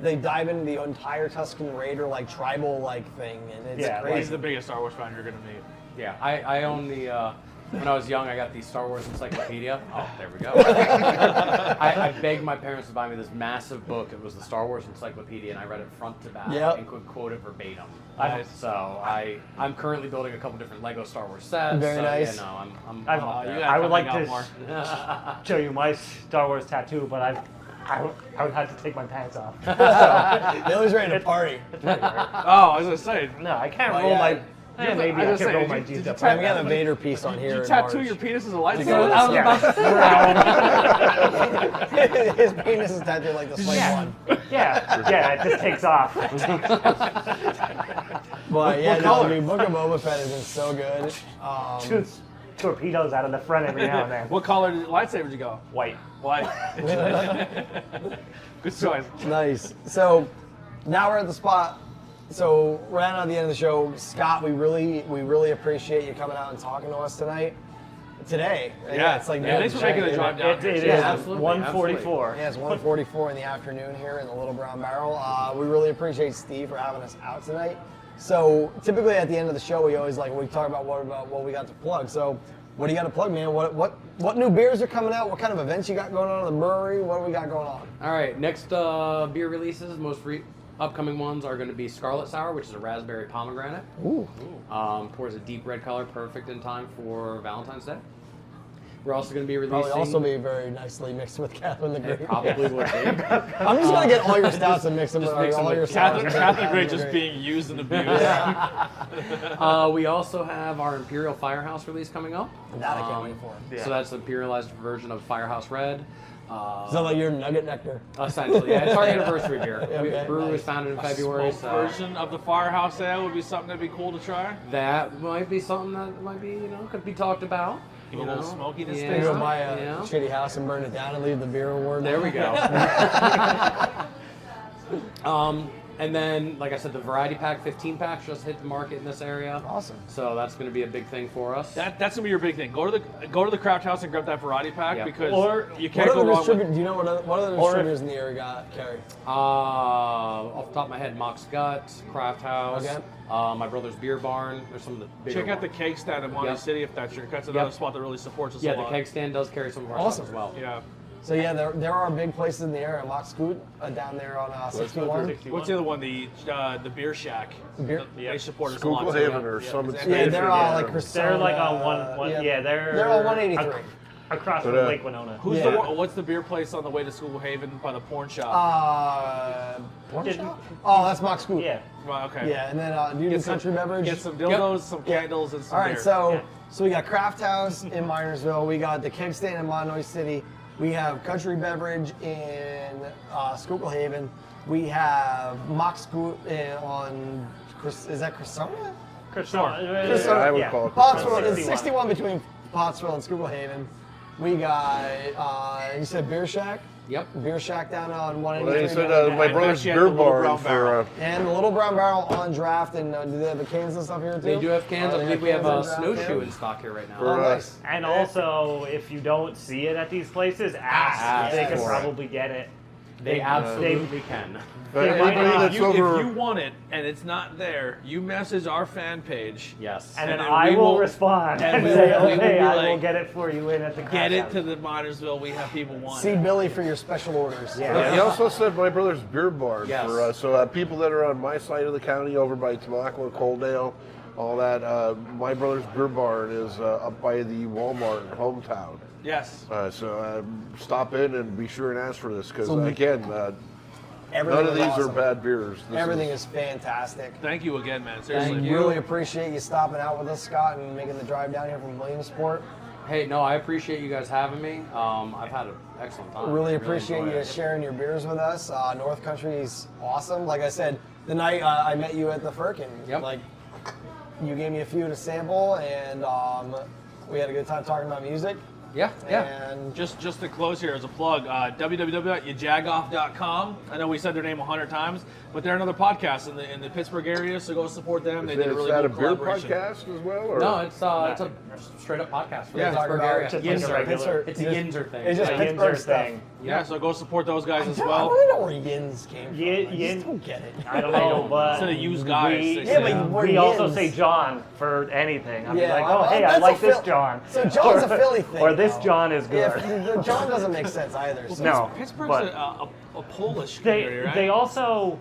they dive into the entire Tusken Raider like tribal like thing, and it's Yeah, crazy. He's the biggest Star Wars fan you're gonna meet. Yeah, I own the. When I was young, I got the Star Wars Encyclopedia. Oh, there we go. I begged my parents to buy me this massive book. It was the Star Wars Encyclopedia, and I read it front to back Yep. and could quote it verbatim. Nice. So I'm currently building a couple different Lego Star Wars sets. Very so, nice. You know, I'm I've- up You there. gotta I would come like hang to out more. show you my Star Wars tattoo, but I would have to take my pants off. Billy's ready to party. Oh, I was gonna say. No, I can't Well, roll yeah. my. Maybe I I was can gonna roll say, my did you G's up. And we got a Vader piece on here. Did you in tattoo March. your penis as a I was lightsaber? about to say. His penis is tattooed like the slave one. Yeah, it just takes off. But yeah, no, color? I mean, Book of Boba Fett has been so good. Shoots torpedoes out of the front every now and then. What color lightsaber did you go? White. White. Good choice. Nice. So now we're at the spot. So right now at the end of the show, Scott, we really appreciate you coming out and talking to us tonight. Today. Yeah. It's like Yeah, thanks for making the drive down. It here. is Yeah, absolutely, 1:44. Yeah, it's 1:44 in the afternoon here in the Little Brown Barrel. We really appreciate Steve for having us out tonight. So typically at the end of the show, we always we talk about what we got to plug. So what do you got to plug, man? What new beers are coming out? What kind of events you got going on in the brewery? What do we got going on? All right, next beer releases, upcoming ones are going to be Scarlet Sour, which is a raspberry pomegranate. Ooh. Pours a deep red color, perfect in time for Valentine's Day. We're also going to be releasing. Probably also be very nicely mixed with Catherine the Great. It probably would be. I'm just gonna get all your stouts and mix them with mix them all with your stouts. Catherine Gray just being used and abused. We also have our Imperial Firehouse release coming up. That I can't wait for. Yeah. So that's the imperialized version of Firehouse Red. So like your nugget nectar. Essentially, yeah, it's our anniversary beer. Okay, Brew was nice. founded in February, Smoked so version of the Firehouse Ale would be something that'd be cool to try. that might be something that might be, could be talked about. A little smokiness Yeah. to You it. go buy a Yeah. shitty house and burn it down and leave the beer award. There we go. And then, like I said, the variety pack, 15 packs just hit the market in this area. Awesome. So that's going to be a big thing for us. That's gonna be your big thing. Go to the craft house and grab that variety pack Yeah. because Or- you What can't go other wrong distributors? with. Do you know what other Or- distributors in the area got carry? Off the top of my head, Mock's Gut, Craft House, Okay. my brother's Beer Barn. There's some of the bigger Check out the ones. cake stand in Monty Yep. City if that's another Yep. spot that really supports us Yeah, a the lot. keg stand does carry some of our Awesome. stuff as well. Yeah. So yeah, there are big places in the area. Mock Scoot down there on 61. What's the other one? The Beer Shack. Beer- They support us a lot. Schuylkill too. Haven or Summit Yeah, Station. they're all like Crescent. They're like on one yeah. they're on 183. across from But, Lake Winona. Who's Yeah. the one, what's the beer place on the way to School Haven by the porn shop? Porn Didn't- shop? Oh, that's Mock Scoot. Yeah. Right, okay. Yeah, and then do you do country beverage? Get some dildos, some candles, and some All right, beer. so we got Craft House in Minersville. We got the Keg Stand in Monomoy City. We have Country Beverage in Schuylkill Haven. We have Mock Scoot on, is that Cressona? Cressona. I would call it Pottsville. It's 61. 61 between Pottsville and Schuylkill Haven. We got, you said Beer Shack? Yep. Beer Shack down on Well, then 183. you said my brother's Actually, at beer the Little barn Brown for. Barrel. And the Little Brown Barrel on draft, and do they have the cans and stuff here too? They do have cans. Oh, I they believe we have cans a on draft, snowshoe yeah. in stock here right now. For, Oh, nice. And also, if you don't see it at these places, ask. Ask They could for it. probably get it. They absolutely can. Anybody that's If over, you want it and it's not there, you message our fan page. Yes. And then then I we will will- respond and and we say, will- we will okay, be I will like, get it for you in at the Get craft it house. to the Minersville. We have people want See it. Billy for your special orders. Yeah. He also said My Brother's Beer Barn Yes. for people that are on my side of the county, over by Tamaqua, Coaldale, all that. My Brother's Beer Barn is up by the Walmart in Hometown. Yes. So stop in and be sure and ask for this because So again, Everything none of is these awesome. are bad beers. This Everything is fantastic. Thank you again, man. Seriously. Thank you. Really appreciate you stopping out with us, Scott, and making the drive down here from Williamsport. Hey, no, I appreciate you guys having me. I've had an excellent time. Really appreciate enjoyed you it. sharing your beers with us. North Country is awesome. Like I said, the night I met you at the Firkin, Yep. like you gave me a few to sample, and we had a good time talking about music. Yeah, yeah. And Just to close here as a plug, www.yajagoff.com. I know we said their name 100 times, but they're another podcast in the Pittsburgh area, so go support them. They did a really that cool a beer collaboration. podcast as well? Or? No, it's a straight up podcast for Yeah, the talk Pittsburgh about area. Just Yinzer, like a regular- Pittsburgh. It's a Yinzer thing. It's just Like Pittsburgh Yinzer stuff. thing. Yeah, so go support those guys as I well. want to know where Yins came from. I just Yin- don't get it. I don't know, but Instead of used guys, we, they Yeah, say- but we're we also Yins. say John for anything. I'm Yeah, like, well, oh, hey, I that's like a this Phil- John. So John's a Philly thing. Or this though. John is good. Yeah, the John doesn't make sense either. So. No. Pittsburgh's but a Polish community, They right? they also,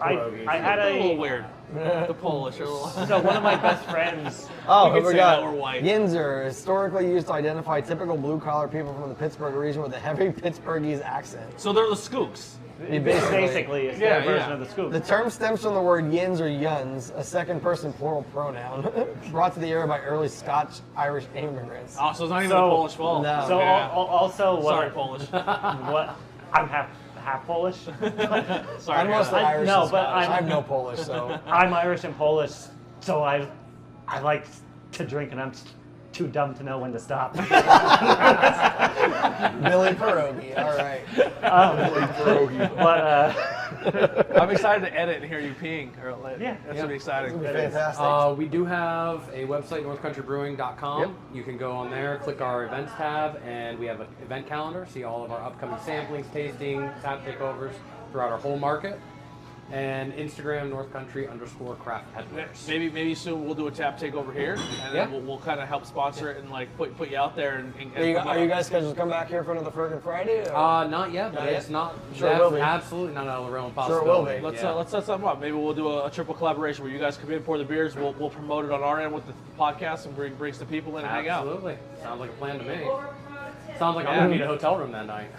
I had They're a little a, weird. The Polish are a little. so one of my best friends, Oh, You who could we say got? that we're white. Yinzer, historically used to identify typical blue-collar people from the Pittsburgh region with a heavy Pittsburghese accent. So they're the Skooks. basically is Yeah, their version yeah. of the scoop. The term stems from the word yins or yuns, a second-person plural pronoun, brought to the area by early Scotch-Irish immigrants. Oh, so it's not even So- the Polish fault. No. So Yeah. also Sorry, what, Polish. what I'm half Polish. Sorry. I'm mostly I- Irish no, and but Scottish. I'm- I have no Polish, so I'm Irish and Polish, so I like to drink and I'm too dumb to know when to stop. Billy Pierogi. All right. But I'm excited to edit and hear you peeing. Yeah. That's gonna be exciting. Fantastic. We do have a website, northcountrybrewing.com. Yep. You can go on there, click our events tab, and we have an event calendar. See all of our upcoming samplings, tasting, tap takeovers throughout our whole market. And Instagram, northcountry_craft headwaters. Maybe soon we'll do a tap takeover here, and Yeah. then we'll kind of help sponsor it and like put you out there. Are you guys scheduled to come back here for another Fergus Friday? or- Not yet, but Not yet? it's not. Sure it that's will be. absolutely not out of the realm of Sure it will possibility. be. Let's set something up. Maybe we'll do a triple collaboration where you guys come in, pour the beers. We'll promote it on our end with the podcast and bring some people in and hang out. Absolutely. Sounds like a plan to me. Sounds like I'm Yeah. gonna need a hotel room that night.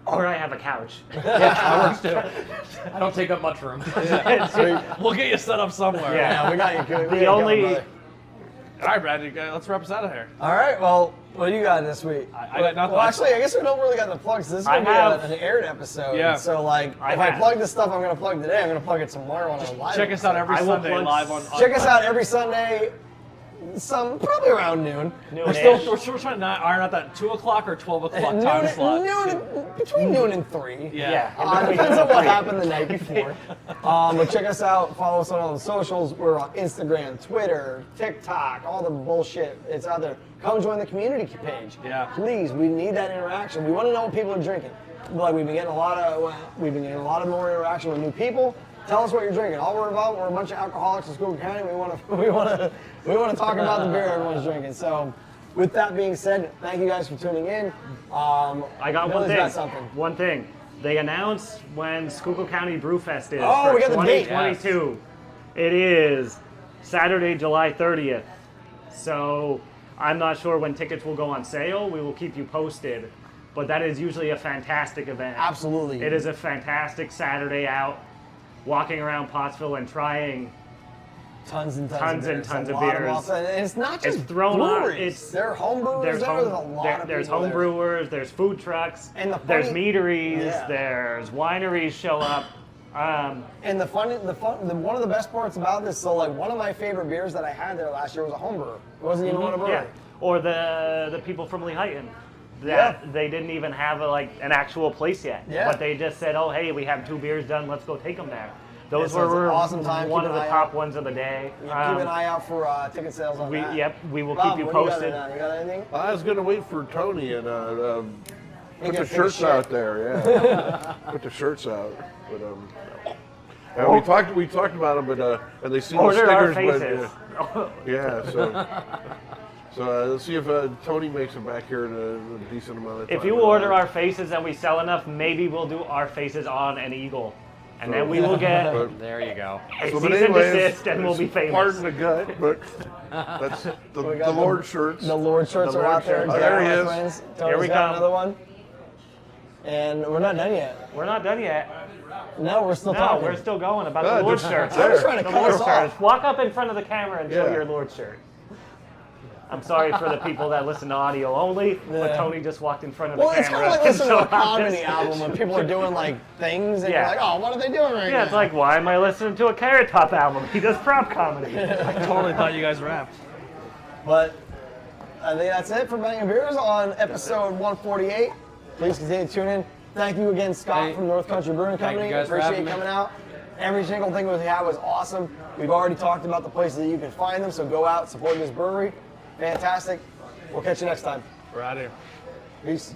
or I have a couch. Yeah, that works too. I don't take up much room. We'll get you set up somewhere. Yeah. We got you. We got The you only- going, brother. All right, Brad. Let's wrap us out of here. All right. Well, what do you got this week? I got nothing. Well, actually, I guess we don't really got the plugs. This is I gonna be have- an aired episode. Yeah. So like, if I have- plug the stuff I'm gonna plug today, I'm gonna plug it tomorrow on a live. Check us out every I will Sunday plug- live on. Check us out every Sunday. Probably around noon. We're still trying to iron out that 2 o'clock or 12 o'clock time slot. Between noon and 3. Yeah. Depends on what happened the night before. But check us out. Follow us on all the socials. We're on Instagram, Twitter, TikTok, all the bullshit. It's out there. Come join the community page. Yeah. Please, we need that interaction. We want to know what people are drinking. Like we've been getting a lot of more interaction with new people. Tell us what you're drinking. All we're about, we're a bunch of alcoholics in Schuylkill County. We want to talk about the beer everyone's drinking. So, with that being said, thank you guys for tuning in. I got one Billy's thing. got something. One thing. They announced when Schuylkill County Brewfest is Oh, for we got the date. 2022. It is Saturday, July 30th. So I'm not sure when tickets will go on sale. We will keep you posted. But that is usually a fantastic event. Absolutely. It is a fantastic Saturday out, walking around Pottsville and trying. tons and Tons of and beers. tons A of lot beers. awesome- and it's not just It's thrown on. breweries. There are home brewers There's there. There's a lot of there's people home there. brewers, there's food trucks, And the there's funny- meaderies, Yeah. there's wineries show up. And one of the best parts about this, so like one of my favorite beers that I had there last year was a home brewer. It wasn't even one of a brewery. Yeah. Or the people from Lehighton. Yeah. They didn't even have an actual place yet. Yeah. But they just said, oh, hey, we have 2 beers done, let's go take them there. Those So it's an were awesome time. one Keep of an the eye top out. ones of the day. Keep an eye out for ticket sales on that. Yep, we will Bob, keep you what do you got posted. right now? You got anything? I was going to wait for Tony and put gonna the finish shirts shit. out there. Yeah, put the shirts out. But we talked about them, but and they see the Order our stickers. faces. But, yeah, so let's see if Tony makes it back here in a decent amount of time. If you order our faces and we sell enough, maybe we'll do our faces on an eagle. And then we will get There you go. a So, cease but and anyways, desist and we'll be famous. Pardon the gut, but that's the got Lord shirts. The Lord shirts The are Lord out there. shirts. Again, There he my is. friends. Here Tony's we got come. another one. And we're not done yet. We're not done yet. No, we're still No, talking. we're still going about Good. the Lord shirts. I was trying to The cut Lord us off. shirts. Walk up in front of the camera and show Yeah. your Lord shirt. I'm sorry for the people that listen to audio only, but Yeah. Tony just walked in front of Well, the it's kind camera. of like and listening to a showed off comedy his- album when people are doing like things and Yeah. you're like, oh, what are they doing right now? Yeah, it's like, why am I listening to a Carrot Top album? He does prop comedy. I totally thought you guys rapped. But I think that's it for Bangin' Beers on episode 148. Please continue to tune in. Thank you again, Scott Hey. from North Country Brewing Thank you Company. guys for Appreciate having you me. coming out. Every single thing we had was awesome. We've already talked about the places that you can find them, so go out, support this brewery. Fantastic. We'll catch you next time. We're out of here. Peace.